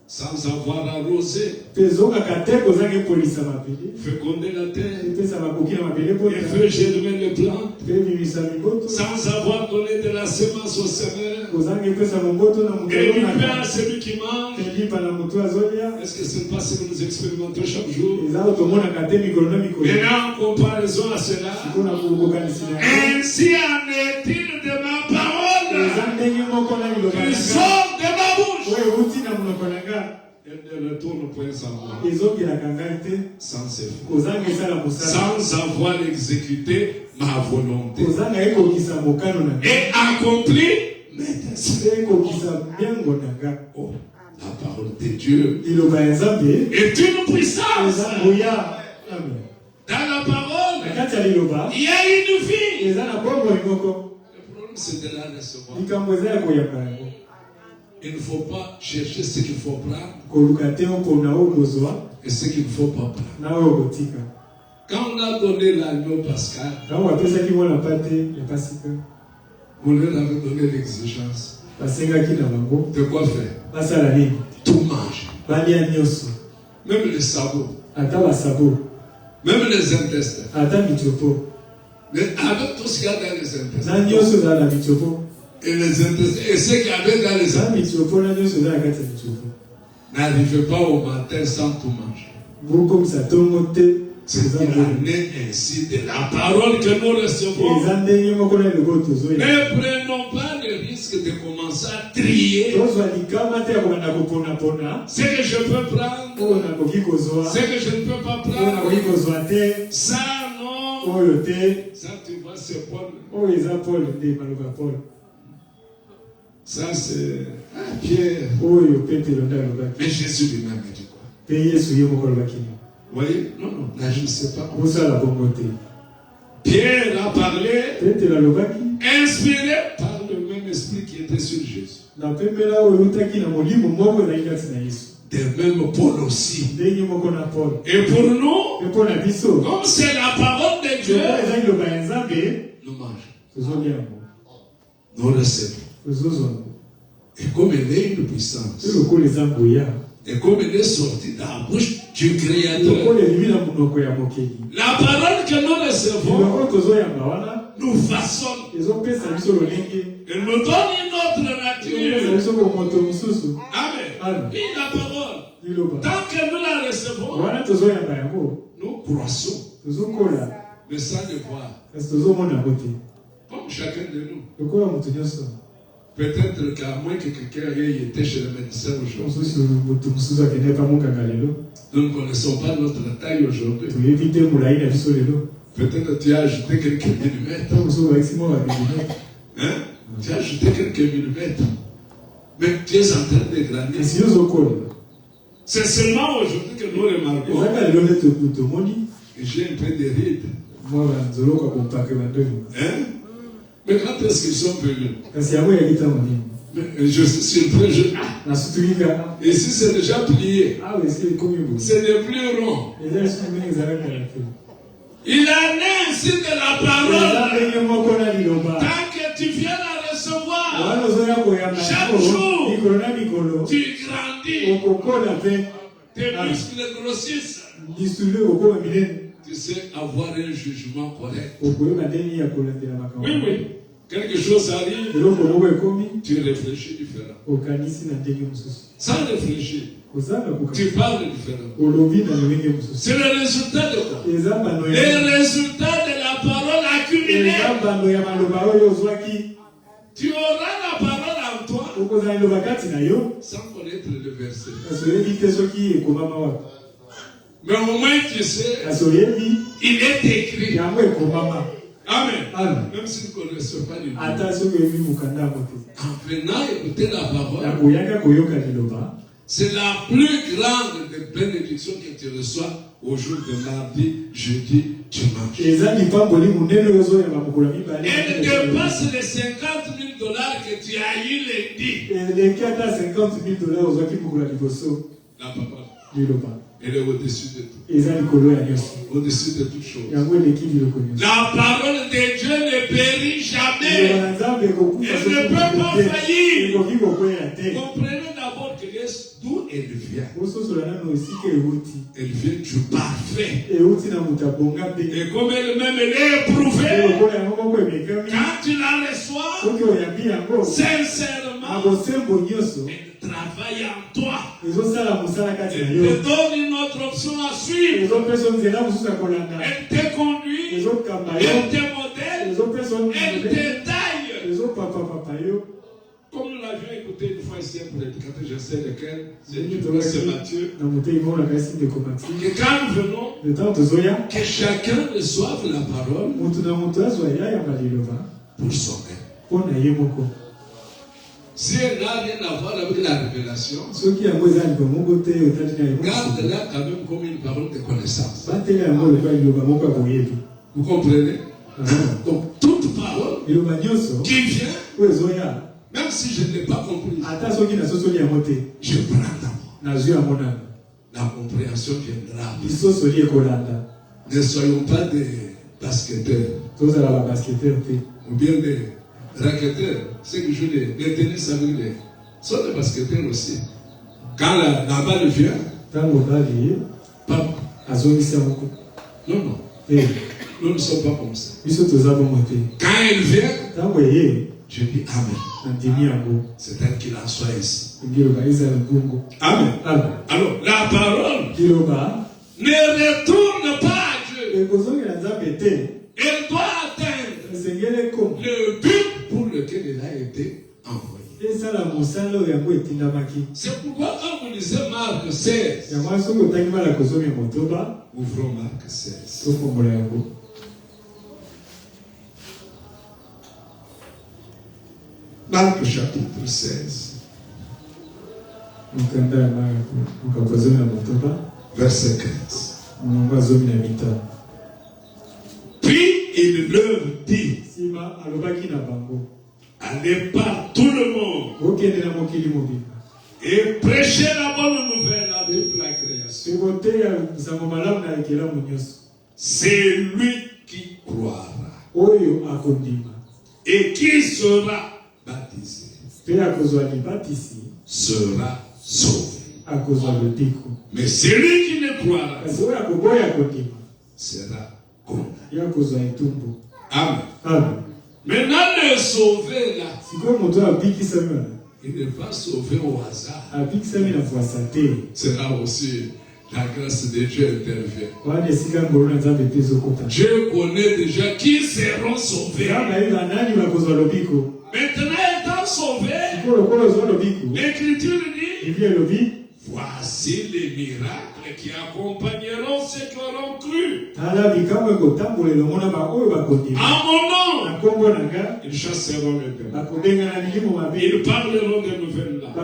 sans avoir arrosé, mpe ezongaka te kozanga epolisa mabele fécondé la terre epesa makoki na mabele mpona et fait germer les plantes, mpe ebimisa miboto sans avoir donné de la semence au semeur kozanga epesa moboto na moto et du pain alonaka à celui qui mange. mpe lipa na moto azolia Est-ce que ce n'est pas ce que nous expérimentons chaque jour? eza oyo tomonaka te mikolo na mikolo Et en comparaison à cela, mpona kobokanisi na yango ainsi en est-il de ma parole eza ndenge moko na liloba na qui nga sort de ma bouche. oyo euti na monoko na nga Elle ne retourne point sans moi, ezongelaka ngai te sans effort, kozanga esala mosala sans avoir exécuté ma volonté kozanga ekokisa mokano na nga et accompli mes desseins. mpe ekokisa miango na nga Oh, la parole de Dieu liloba ya nzambe est une puissance. eza moya amen Dans la na parole, kati ya liloba il y a une vie. eza na bomoi moko Le problème, c'est de la recevoir. likambo eza ya koyamba yango Il ne faut pas chercher ce qu'il faut prendre koluka te mpona oyo kozwa et ce qu'il ne faut pas prendre. na oyo kotika Quand on a donné l'agneau pascal, ntango bapesaki mwana pate ya pasika on leur avait donné l'exigence basengaki na bango de quoi faire. basala nini Tout manger. balia nyonso Même les sabots, ata basabo même les intestins. ata mitiopo Mais avec tout ce qu'il y a dans les intestins. na nyonso ezala na mitiopo Et les intestins, et ce qu'il y avait dans les na intestins, mitiopo na nyonso eza na kati ya mitiopo n'arrivez pas au matin sans tout manger. bokomisa ntongo te C'est qu'il en est ainsi de la parole que nous recevons. Ne prenons pas le risque de commencer à trier ce que je peux prendre, ce que je ne peux pas prendre. Ça, non. Ça, tu vois, c'est Paul. Ça, c'est Pierre. Mais Jésus lui-même a dit quoi? Vous voyez? Non, là je ne sais pas. Pierre a parlé, inspiré par le même esprit qui était sur Jésus. De même Paul aussi. Et pour nous, comme c'est la parole de Dieu, nous mangeons. Nous recevons. Et comme elle est une puissance, et comme elle est sortie de la bouche du Créateur, la parole que nous recevons nous façonne. Elle nous donne une autre nature. Amen. Oui, la parole. Tant que nous la recevons, nous croissons. Mais sans le voir. Comme chacun de nous. Peut-être qu'à moins que quelqu'un ait été chez le médecin aujourd'hui, nous ne connaissons pas notre taille aujourd'hui. Peut-être que tu as ajouté quelques millimètres. Hein? Tu as ajouté quelques millimètres. Mais tu es en train de grandir. C'est seulement aujourd'hui que nous remarquons que j'ai un peu de rides. Hein? Mais quand est-ce qu'ils sont venus? Je suis surpris. Et si c'est déjà plié, c'est le plus rond. Il en est ainsi de la parole. Tant que tu viens la recevoir, chaque jour, tu grandis. Tes muscles grossissent. Tu sais avoir un jugement correct. Oui. Quelque chose arrive, tu réfléchis différemment. Sans réfléchir, tu parles différemment. C'est le résultat de quoi? Les résultats de la parole accumulée. Tu auras la parole en toi sans connaître le verset. Mais au moins tu sais, il est écrit. Amen. Même si vous ne connaissez pas le Dieu. En venant écouter la parole, c'est la plus grande des bénédictions que tu reçois au jour de mardi, jeudi, dimanche. Elle dépasse les $50,000 que tu as eu lundi. La parole. Elle est au-dessus de tout. Au-dessus de toute chose. La parole de Dieu ne périt jamais. Elle ne peut pas faillir. Comprenez d'abord d'où elle vient. Elle vient du parfait. Et comme elle-même elle est éprouvée, quand tu la reçois, sincèrement, elle travaille en toi. Elle te donne une autre option à suivre. Elle te conduit. Elle te modèle. Elle te taille. Comme nous l'avions écouté une fois ici pour l'éducateur, je sais lequel, c'est Matthieu. Que quand nous venons, que chacun reçoive la parole pour son bien. Si elle n'a rien à voir avec la révélation, garde-la quand même comme une parole de connaissance. Vous comprenez? Donc, toute parole qui vient, même si je ne l'ai pas compris, je prends d'abord. La compréhension viendra. Ne soyons pas des basketteurs. Ou bien des racketteurs. Ceux qui jouent les tennis avec les. Sont des basketteurs aussi. Quand la balle vient, pap. Non. Nous ne sommes pas comme ça. Quand elle vient, je dis Amen. C'est elle qui la soit ici. Amen. Alors, la parole ne retourne pas à Elle doit atteindre le but pour lequel elle a été envoyée. C'est pourquoi quand vous lisez Marc 16, ouvrons Marc 16. Marc chapitre 16. Verset 15. Puis il leur dit, allez par tout le monde et prêchez la bonne nouvelle à toute la création. C'est lui qui croira et qui sera baptisé sera sauvé. Mais celui qui ne croira sera condamné. Amen. Maintenant, le sauvé là, il n'est pas sauvé au hasard. Sera aussi la grâce de Dieu intervient. Dieu connaît déjà qui seront sauvés. Maintenant, étant sauvés, l'Écriture dit, voici les miracles qui accompagneront ceux qui auront cru. En mon nom, ils chasseront les démons. Ils parleront de nouvelles langues.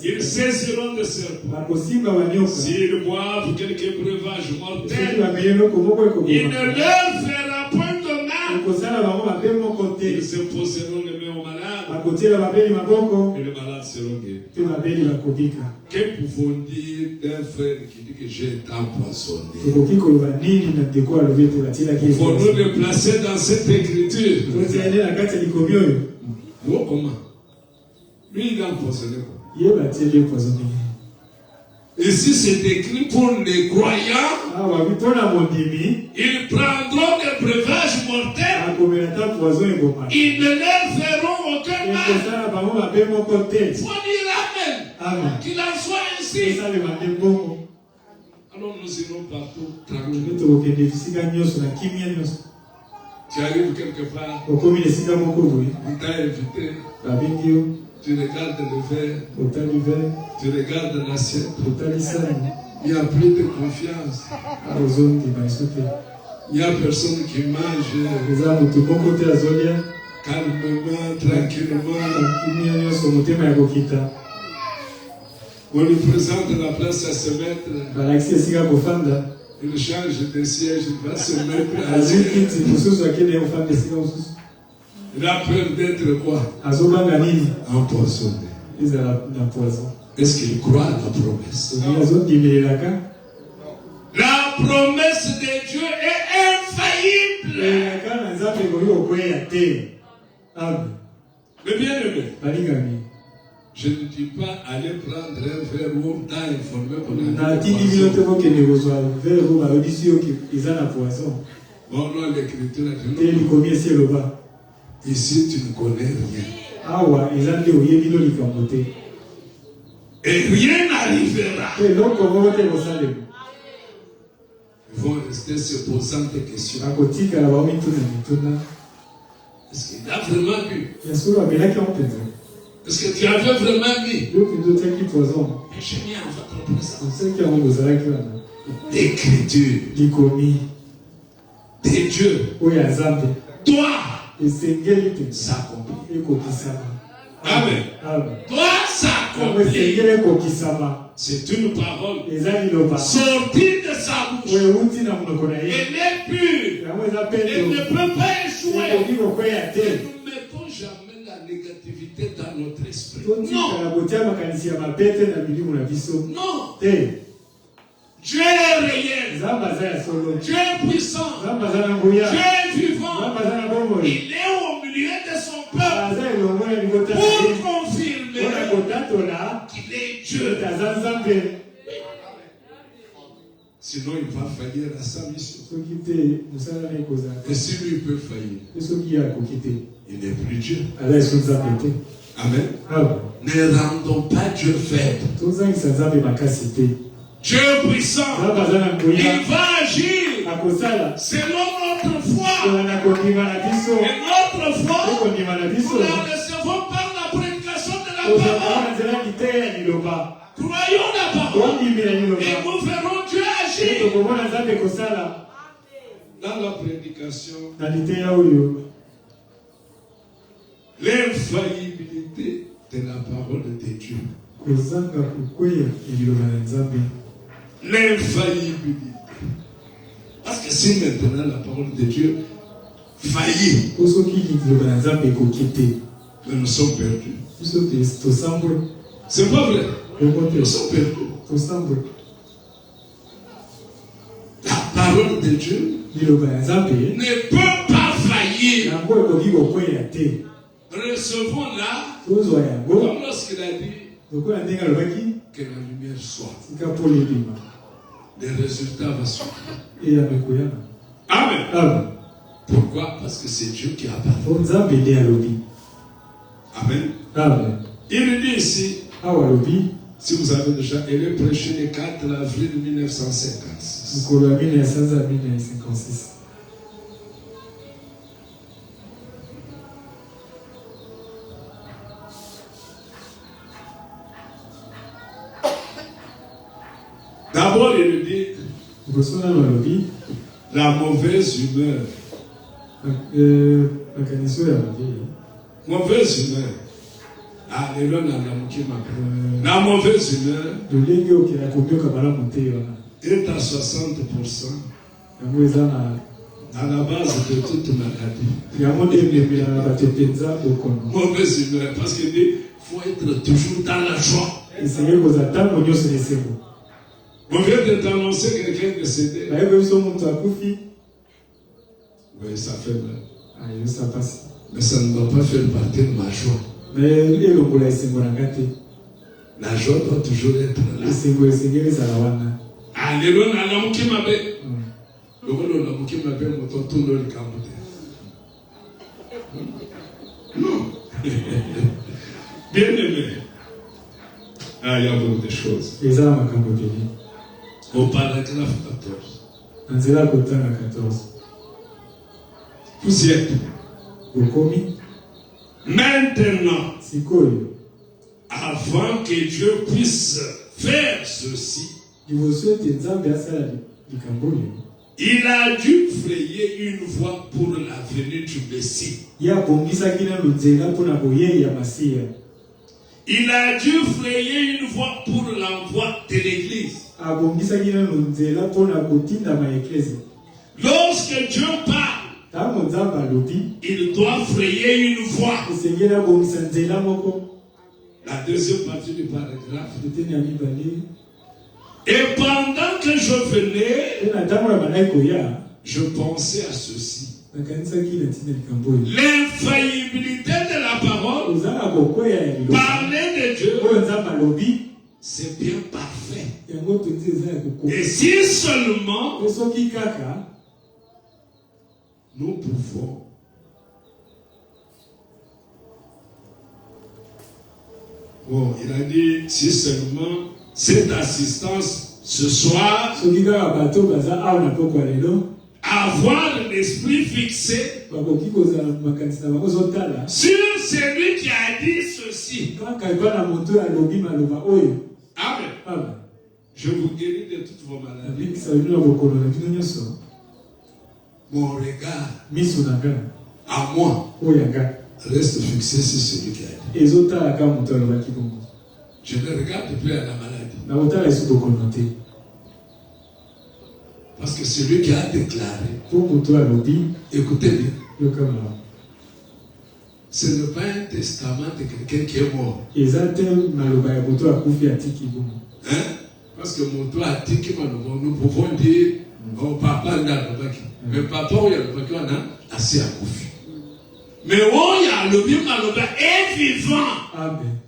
Ils saisiront des serpents. S'ils boivent quelques breuvages mortels, il ne leur fera point de mal. Ils se poseront les mains aux malades. Et les malades seront guéris. Que pouvons-nous dire d'un frère qui dit que j'ai été empoisonné? Pouvons-nous le placer dans cette écriture? Comment? Lui, il a empoisonné quoi? Ici, c'est écrit pour les croyants. Ils prendront des breuvages mortels. Ils ne leur feront aucun mal. Il faut dire Amen. Qu'il en soit ainsi. Alors nous irons partout tranquillement. Tu arrives quelque part. On t'a invité. Tu regardes le verre. Tu regardes l'assiette. Il n'y a plus de confiance. Il n'y a personne qui mange calmement, tranquillement. On lui présente la place à se mettre. Il change de siège, il va se mettre à il a peur d'être quoi? Empoisonné. Est-ce qu'il croit à la promesse? La promesse de Dieu est infaillible. Mais bien aimé, je ne dis pas aller prendre un verre où on t'a informé qu'on a poison. Bon, non, l'écriture a dit ici, tu ne connais rien. Et rien n'arrivera. Ils vont rester se posant des questions. Est-ce qu'il a vraiment vu? Est-ce que tu avais vraiment mis? Et j'ai mis en votre présence l'écriture de Dieu doit s'accomplir. Amen. Doit s'accomplir. C'est une parole sortie de sa bouche. Elle est pure. Elle ne peut pas échouer. Nous ne mettons jamais la négativité dans notre esprit. Non. Dieu est réel. Dieu est puissant. Dieu est vivant. Il est au milieu de son peuple pour confirmer qu'il est Dieu. Sinon, il va faillir à sa mission. Et si lui peut faillir, il n'est plus Dieu. Amen. Ne rendons pas Dieu faible. Dieu puissant, il va agir selon notre foi. Et notre foi, nous la recevons par la prédication de la parole. Croyons la parole et nous verrons Dieu agir. Dans la prédication, l'infaillibilité de la parole de Dieu. L'infaillibilité. Parce que si maintenant la parole de Dieu faillit, mais nous sommes perdus. C'est pas vrai. Nous sommes perdus. La parole de Dieu ne peut pas faillir. Recevons-la comme lorsqu'il a dit que la lumière soit. Les résultats vont suivre. Amen. Pourquoi? Parce que c'est Dieu qui a parlé. Amen. Il dit ici, si vous avez déjà, il est prêché le 4 avril 1956. D'abord, il dit la mauvaise humeur. Mauvaise humeur. La mauvaise humeur est à 60% à la base de toute maladie. Mauvaise humeur, parce qu'il dit qu'il faut être toujours dans la joie. On vient de t'annoncer quelqu'un décédé. Oui, ça fait mal. Mais ça ne doit pas faire partie de ma joie. La joie doit toujours être là. Alléluia. Non. Bien aimé. Ah, il y a beaucoup de choses. Au paragraphe 14. Vous y êtes. Maintenant, avant que Dieu puisse faire ceci, il a dû frayer une voie pour la venue du Messie. Il a dû frayer une voie pour l'envoi de l'Église. Lorsque Dieu parle, il doit frayer une voie. La deuxième partie du paragraphe. Et pendant que je venais, je pensais à ceci. L'infaillibilité de la parole, parler de Dieu, c'est bien parfait. Et si seulement nous pouvons il a dit si seulement cette assistance ce soir, avoir l'esprit fixé sur celui qui a dit ceci. Amen. Je vous guéris de toutes vos maladies. Mon regard à moi reste fixé sur celui qui a dit. Je ne regarde plus à la maladie. Parce que celui qui a déclaré, écoutez bien, ce n'est pas un testament de quelqu'un qui est mort. Hein? Parce que mon toit a dit que nous pouvons dire oh, papa n'a pas. Mais papa, il y a le paquet, on a assez à Koufi. Mais oh, il y a le bien maloba est vivant. Amen.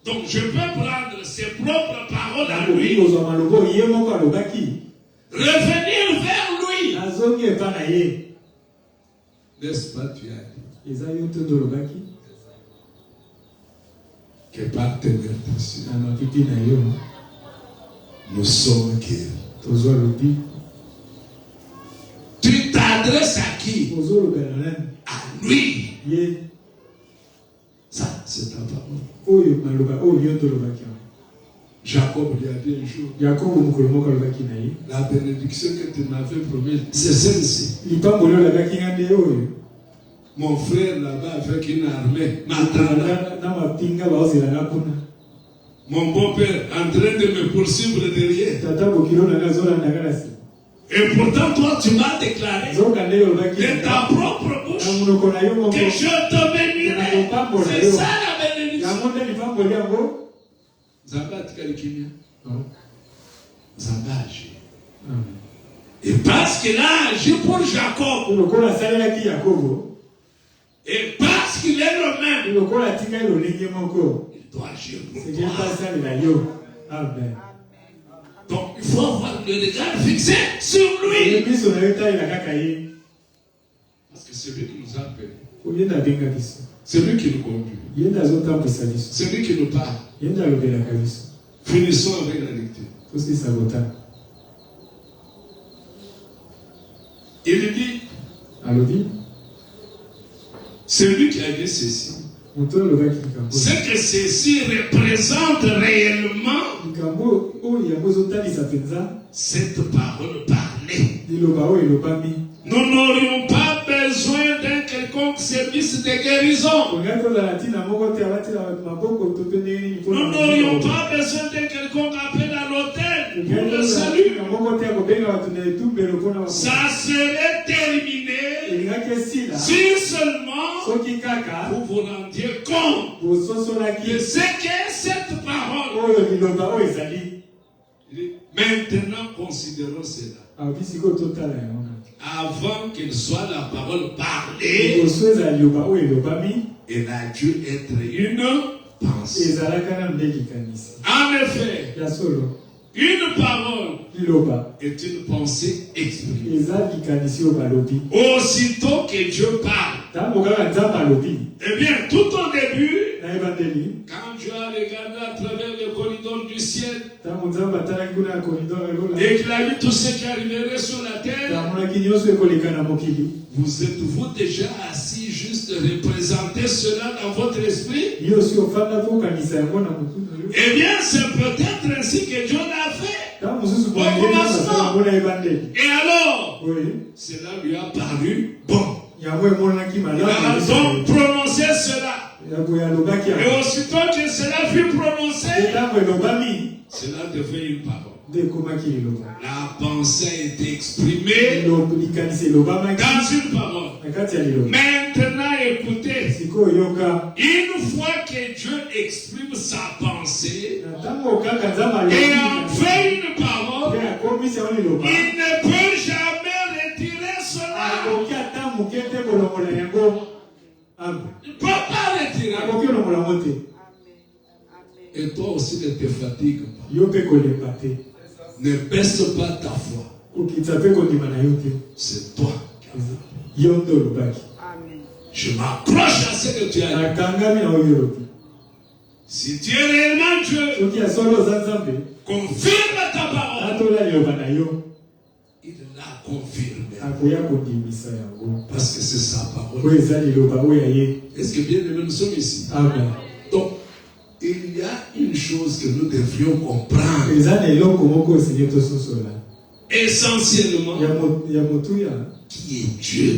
Donc je peux prendre ses propres paroles à lui. Revenir vers lui. N'est-ce pas, tu as dit que par tes méditations, nous sommes guéris. t'adresses à qui? À lui. Ça, c'est ta parole. Jacob lui a dit un jour, la bénédiction que tu m'avais promise, c'est celle-ci. Mon frère là-bas avec une armée m'attendait. Mon beau-père en train de me poursuivre derrière. Et pourtant, toi, tu m'as déclaré de ta propre bouche que je te bénirai. C'est ça la bénédiction. Zamba Tikalikimia. Zamba agit. Et parce qu'il a agi pour Jacob. Et parce qu'il est le même. Il doit agir pour toi. Amen. Donc il faut avoir le regard fixé sur lui. Parce que c'est lui qui nous a appelés. C'est lui qui nous conduit. C'est lui qui nous parle. Finissons avec la lecture. Il dit, c'est lui qui a dit ceci. Ce que ceci représente réellement, cette parole parlée. Nous n'aurions pas besoin d'un quelconque service de guérison. Nous n'aurions pas besoin d'un quelconque appel à l'autel pour le salut. Ça serait terminé si seulement vous vous rendiez compte de ce qu'est cette parole. Maintenant, considérons cela. Avant qu'elle soit la parole parlée, elle a dû être une pensée. En effet, une parole est une pensée exprimée. Aussitôt que Dieu parle, eh bien, tout au début, quand Dieu a regardé à travers le corridor du ciel, et qu'il a vu tout ce qui arriverait sur la terre, vous êtes-vous déjà assis juste de représenter cela dans votre esprit? Eh bien, c'est peut-être ainsi que Dieu l'a fait au commencement. Et alors, cela lui a paru bon. Il a donc prononcé cela. Et aussitôt que cela fut prononcé, cela devient une parole. La pensée a été exprimée dans une parole. Maintenant, écoutez, une fois que Dieu exprime sa pensée et en fait une parole, il ne peut jamais retirer cela. Il ne peut pas retirer. Et toi aussi ne te fatigue pas. Ne baisse pas ta foi. C'est toi qui as fait. Je m'accroche à ce que tu as dit. Si tu es réellement Dieu, confirme ta parole. Il l'a confirmé. Parce que c'est sa parole. Est-ce que bien aimé, nous sommes ici? Amen. Donc, il y a une chose que nous devrions comprendre. Essentiellement, qui est Dieu.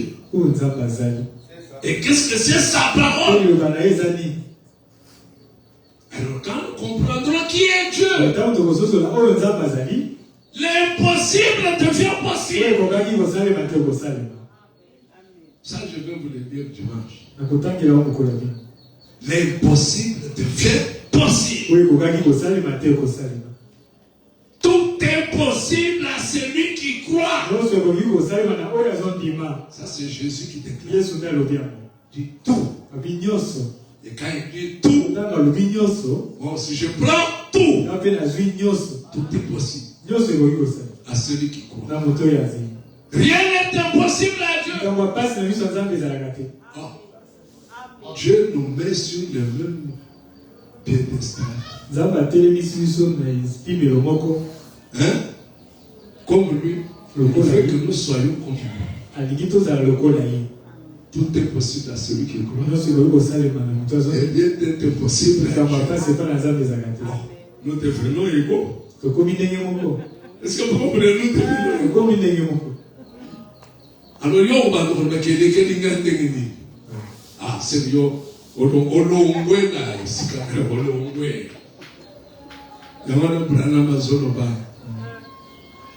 Et qu'est-ce que c'est sa parole? Alors quand nous comprendrons qui est Dieu, l'impossible devient possible. Ça, je vais vous le dire dimanche. L'impossible devient possible. Tout est possible à celui qui croit. Ça, c'est Jésus qui déclare. Il dit tout. Et quand il dit tout, moi aussi je prends tout. Tout est possible à celui qui croit. Rien n'est impossible à Dieu. Oh. Dieu nous met sur le même piédestal. Hein? Comme lui. Il fait que nous soyons confiants. Tout est possible à celui qui croit. Et bien d'être impossible. Nous devenons égaux. Est-ce que vous comprenez? Nous devenons égaux. Alors, il y a ah, c'est yo.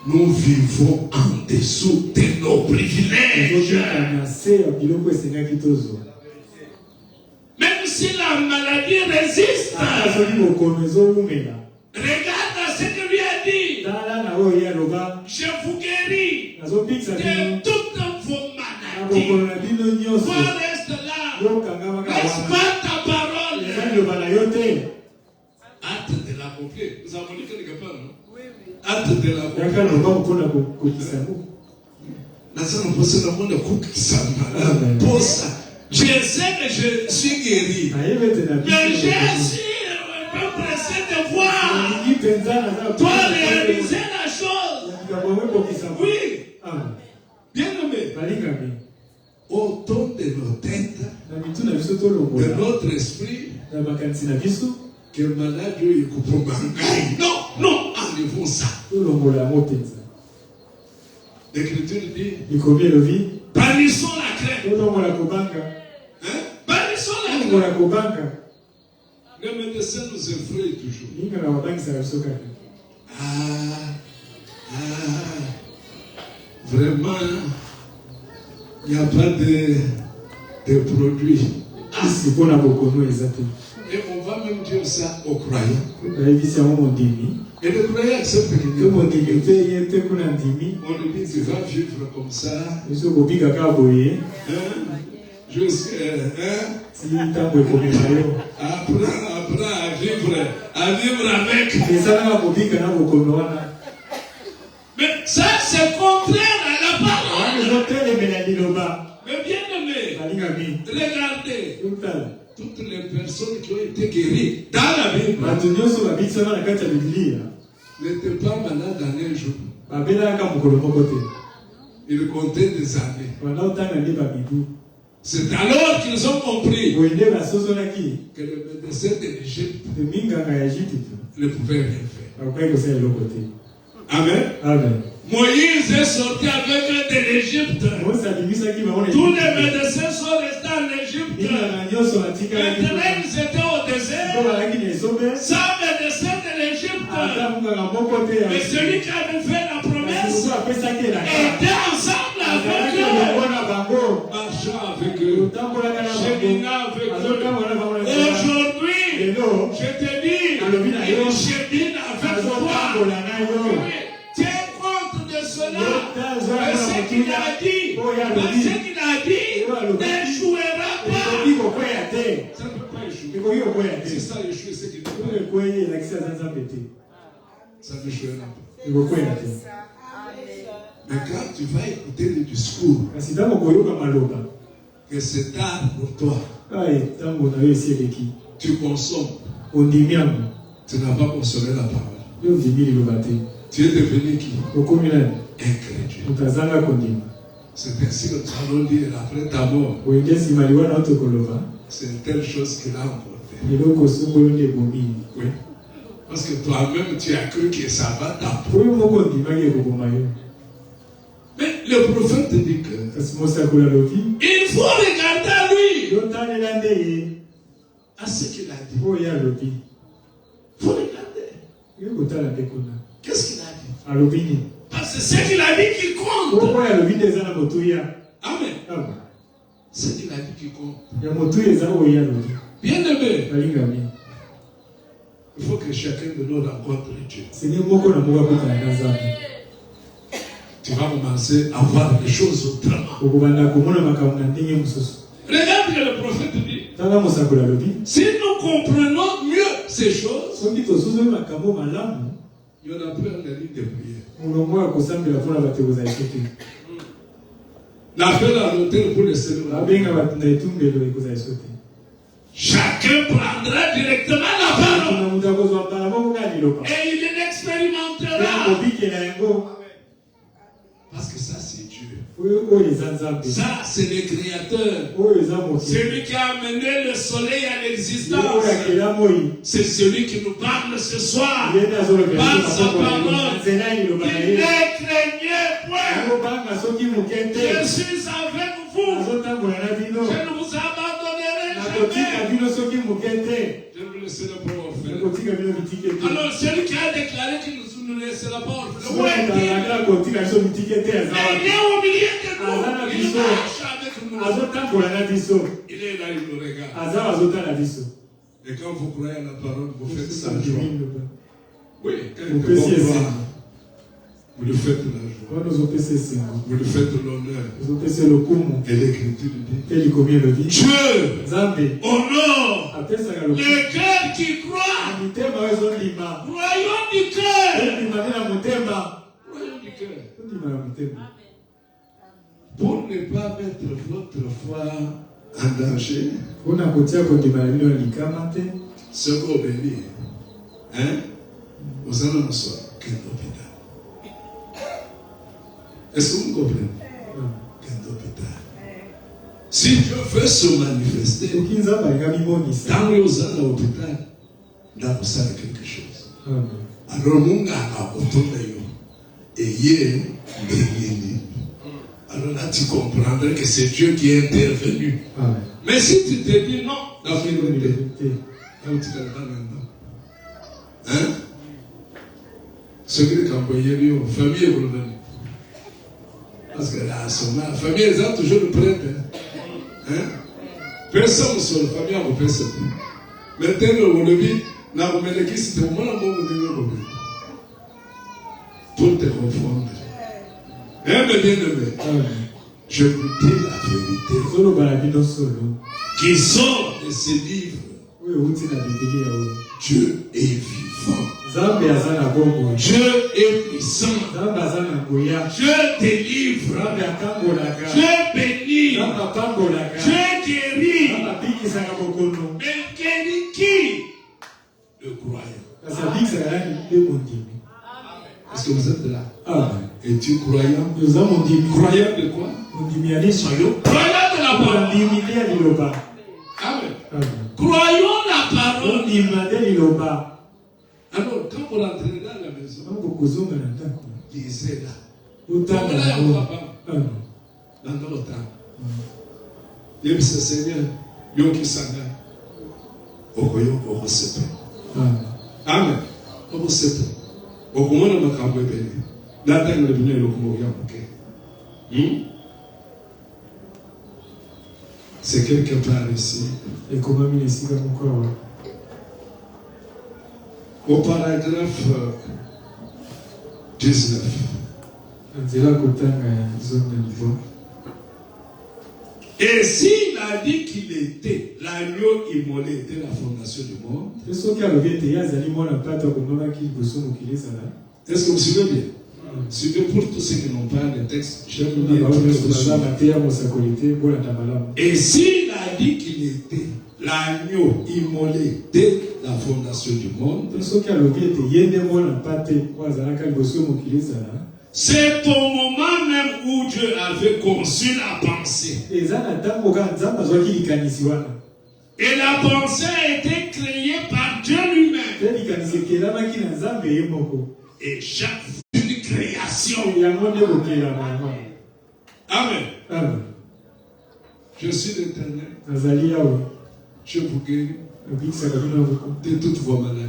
Nous vivons en dessous de nos privilèges. Même si la maladie résiste, regarde à ce que lui a dit. Je vous guéris de toutes vos maladies. Toi reste là. Laisse pas ta parole. Hâte de l'accomplir. Vous avez dit quelque part, non? Hâte de l'accomplir. Je sais que je suis guéri. Mais j'ai aussi pressé de voir. Toi réaliser la chose. Oui. Bien aimé. Autour de nos têtes, de notre esprit, que malade est coupé. Non, enlevons ça. L'Écriture dit, bannissons la crainte. Bannissons la crainte. Le médecin nous effraie toujours. Vraiment, il n'y a pas de produits. Et on va même dire ça aux croyants. Et les croyants acceptent que on lui dit tu vas vivre comme ça. Apprends à vivre avec. Mais ça c'est contraire à la parole. Mais bien aimé, regardez. Toutes les personnes qui ont été guéries dans la Bible n'étaient pas malades en un jour. Ils comptaient des années. C'est alors qu'ils ont compris que le médecin de l'Égypte ne pouvait rien faire. Amen. Moïse est sorti avec eux de l'Égypte. Tous les médecins sont restés en Égypte. Maintenant, ils étaient au désert. Sans médecin de l'Égypte. Mais celui qui avait fait la promesse était ensemble avec eux. Marchant avec eux. Cheminant avec eux. Aujourd'hui, je te dis, il chemine avec toi. Tiens compte de cela. Mais ce qu'il a dit, n'échouera pas. Ça ne peut pas échouer. Si ça échoue, c'est qu'il ne peut pas. Ça n'échouera pas. Mais quand tu vas écouter le discours, que c'est tard pour toi, tu consommes, tu n'as pas consommé la parole. Tu es devenu qui? Incrédule. C'est ainsi que nous allons dire après ta mort. C'est une telle chose qu'il a emporté. Oui. Parce que toi-même tu as cru que ça va t'apporter. Mais le prophète dit que il faut regarder à lui. À ce qu'il a dit. Il faut regarder. Qu'est-ce qu'il a dit? Parce que ce qu'il a dit qui compte. Amen. Ce qu'il a dit qui compte. Bien aimé. Il faut que chacun de nous rencontre Dieu. Tu vas commencer à voir les choses autrement. Regarde ce que le prophète dit. Si nous comprenons mieux ces choses, il y en a plus en ligne de prière. L'appel à l'autel pour les célébrer. Chacun prendra directement la parole. Et il l'expérimentera. Dieu. Ça, c'est le Créateur. Celui qui a amené le soleil à l'existence. C'est celui qui nous parle ce soir. Par sa parole. Il ne craignez point. Je suis avec vous. Je ne vous abandonnerai jamais. Je ne vous laisserai pas orphelin. Alors, celui qui a déclaré qu'il ne nous laissera pas orphelin. Où est-il? Il est au milieu de nous. Il marche avec nous. Il est là, il nous regarde. Et quand vous croyez à la parole, vous faites ça joie. Oui, quand vous lui faites la joie. Vous lui faites l'honneur. Et l'écriture dit Dieu honore le cœur qui croit. Croyons du cœur. Croyons du cœur. Pour ne pas mettre votre foi en danger, ce qu'on bénit, vous allez nous soir qu'un hôpital. Est-ce que vous comprenez? Qu'un hôpital. Si Dieu veut se manifester, dans le hôpital, là vous savez quelque chose. Alors, nous alors là, tu comprendrais que c'est Dieu qui est intervenu. Mais si tu te dis non, dans la vérité, ce que tu as envoyé, famille est problème. Parce que là, la famille, ils ont toujours le prêtre. Personne sur la famille a personne. Maintenant, on le vit, là, on met les kisses, c'est moi, pour te confondre. Mais bien aimé, je vous dis la vérité. Qui sort de ces livres, Dieu est vivant. Dieu est puissant. Dieu délivre. Dieu bénit. Dieu guérit. Mais guérit qui? Le croyant. Est-ce que vous êtes là? Es-tu croyant? Croyant de quoi? Soyons croyants de la parole. Amen. Croyons la parole. Alors, quand vous rentrez dans la maison, lisez là. Dans notre temps. Il y a ce Seigneur, Yoki Sanga. Okoyo, Okosepe. Amen. Okosepe. Okomona makambo ebele. Data ngale bino lokumo ya buke. C'est quelque part ici. Et comment il est ici encore? Au paragraphe 19. Et s'il a dit qu'il était l'agneau immolé était la fondation du monde. Est-ce que vous suivez bien? Suivez pour tous ceux qui n'ont pas de texte. Et s'il a dit qu'il était l'agneau immolé dès la fondation du monde, c'est au moment même où Dieu avait conçu la pensée. Et la pensée a été créée par Dieu lui-même. Et chaque une création. Amen. Je suis l'Éternel. Je vous guéris de toutes vos maladies.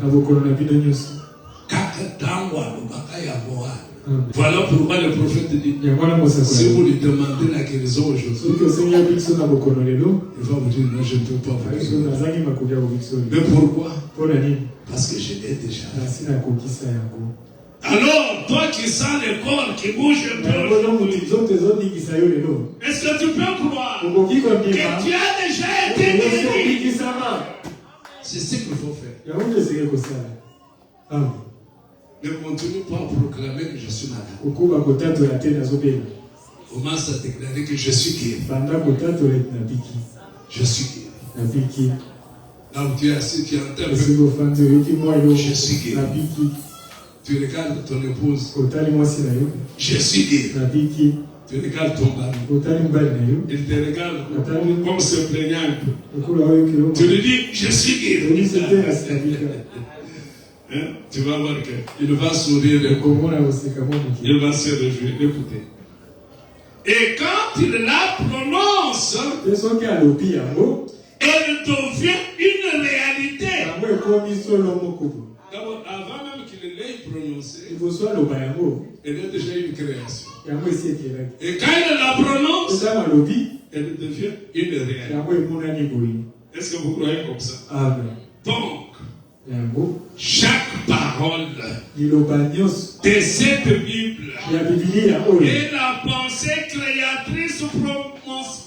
Voilà pourquoi le prophète dit, si vous lui demandez la guérison aujourd'hui, il va vous dire non, je ne peux pas vous guérir. Mais pourquoi? Parce que je l'ai déjà. Alors, toi qui sens le corps qui bouge un peu, est-ce que tu peux croire que tu as déjà été guéri? C'est ce qu'il faut faire. Ne continue pas à proclamer que je suis malade. Commence à déclarer que je suis guéri. Je suis guéri. Là où tu es assis, tu entends un peu. Je suis guéri. Tu regardes ton épouse. Je suis guéri. Tu regardes ton mari. Il te regarde comme se plaignant un peu. Tu lui dis, je suis guéri. Tu vas voir qu'il va sourire. Il va se réjouir. Écoutez. Et quand il la prononce, elle devient une réalité. D'abord, avant même qu'il l'ait prononcé, elle est déjà une création. Et quand elle la prononce, elle devient une réalité. Est-ce que vous croyez comme ça? Amen. Donc, chaque parole de cette Bible est la pensée créatrice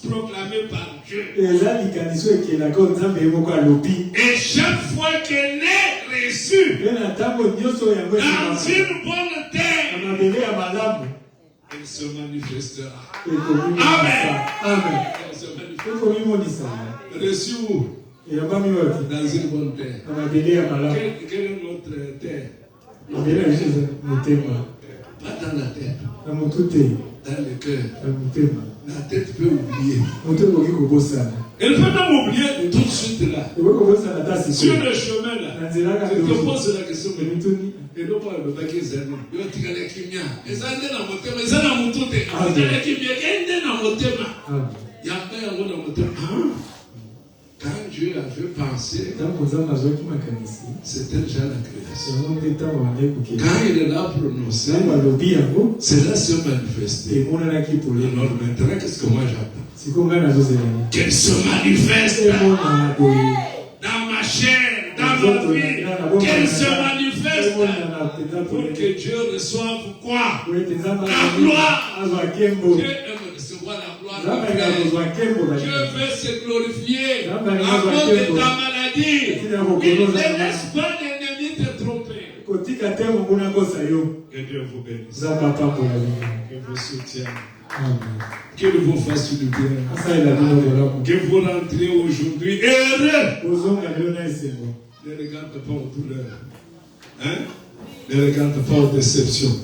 proclamée par Dieu. Et chaque fois qu'elle est reçue dans une bonne terre, elle se manifestera. Amen. Elle se manifestera. Reçue où? Dans une bonne terre. Quelle est notre terre? Pas dans la tête. Dans le cœur. La tête peut oublier. Elle peut même oublier tout de suite là. Sur le chemin là. Je te pose la question. Et non pas le baquet zéro. Il va tirer les kimia. Et ça n'est dans mon thème. Ça n'a mon tout. Et ça n'est kimia. Et dans mon thème. Il y a pas un mot dans mon thème. Quand Dieu avait pensé, c'était déjà la création. Quand il l'a prononcé, cela se manifestait. Alors maintenant, qu'est-ce que moi j'attends? Qu'elle se manifeste dans ma chair, dans ma vie. Qu'elle se manifeste pour que Dieu reçoive quoi? La gloire. Dieu aime recevoir la gloire. Dieu veut se glorifier à cause de ta maladie. Il ne laisse pas l'ennemi te tromper. Que Dieu vous bénisse. Que vous soutienne. Que vous fasse du bien. Que vous rentrez aujourd'hui heureux. Ne regarde pas aux douleurs. Ne regarde pas aux déceptions.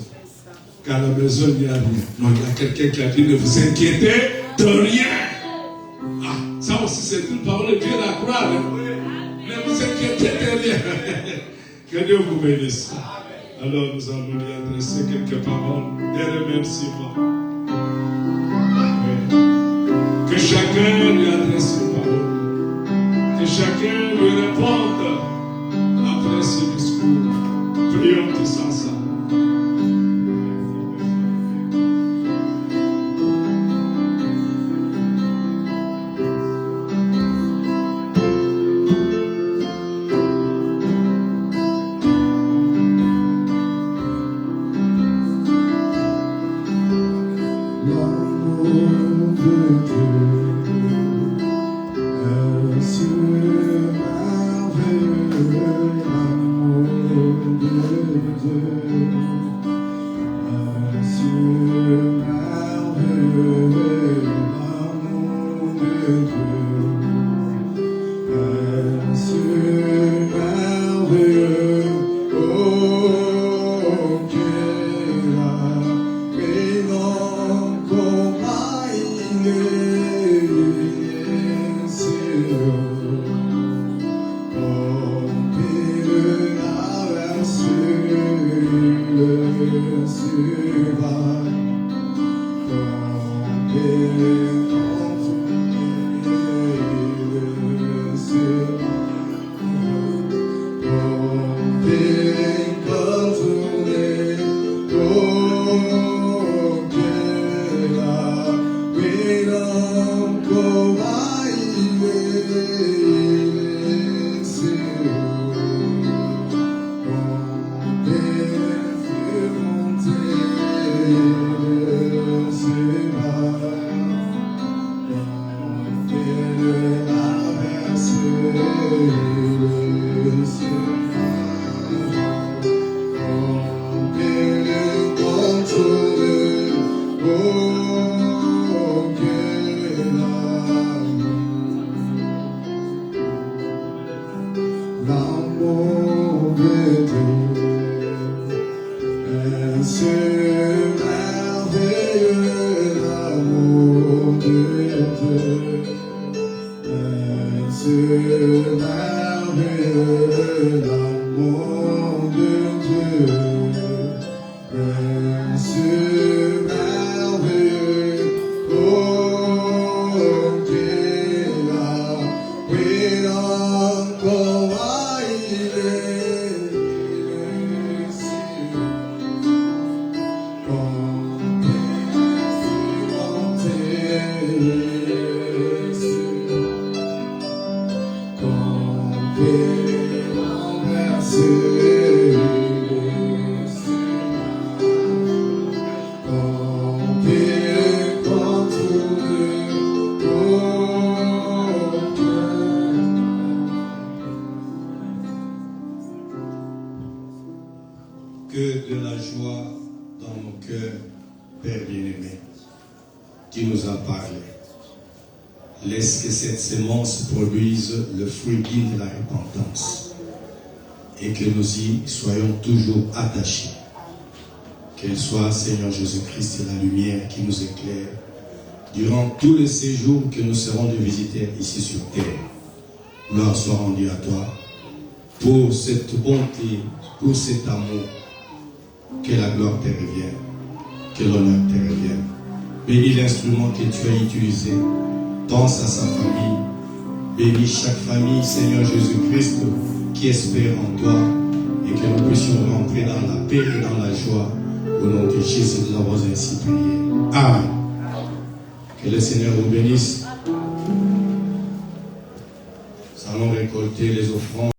Car à la maison, il n'y a rien. Non, il y a quelqu'un qui a dit ne vous inquiétez de rien. Ah, ça aussi, c'est une parole de Dieu à croire. Ne vous inquiétez de rien. Que Dieu vous bénisse. Alors, nous allons lui adresser quelques paroles et remerciements. Que chacun lui adresse une parole. Que chacun lui réponde après ce discours. Prions tous ensemble. tu nous as parlé. Laisse que cette sémence produise le fruit digne de la repentance et que nous y soyons toujours attachés. Qu'elle soit, Seigneur Jésus-Christ, la lumière qui nous éclaire durant tous les séjours que nous serons de visiter ici sur terre. Gloire soit rendue à toi pour cette bonté, pour cet amour. Que la gloire te revienne, que l'honneur te revienne. Bénis l'instrument que tu as utilisé, pense à sa famille. Bénis chaque famille, Seigneur Jésus-Christ, qui espère en toi et que nous puissions rentrer dans la paix et dans la joie. Au nom de Jésus, nous avons ainsi prié. Amen. Que le Seigneur vous bénisse. Nous allons récolter les offrandes.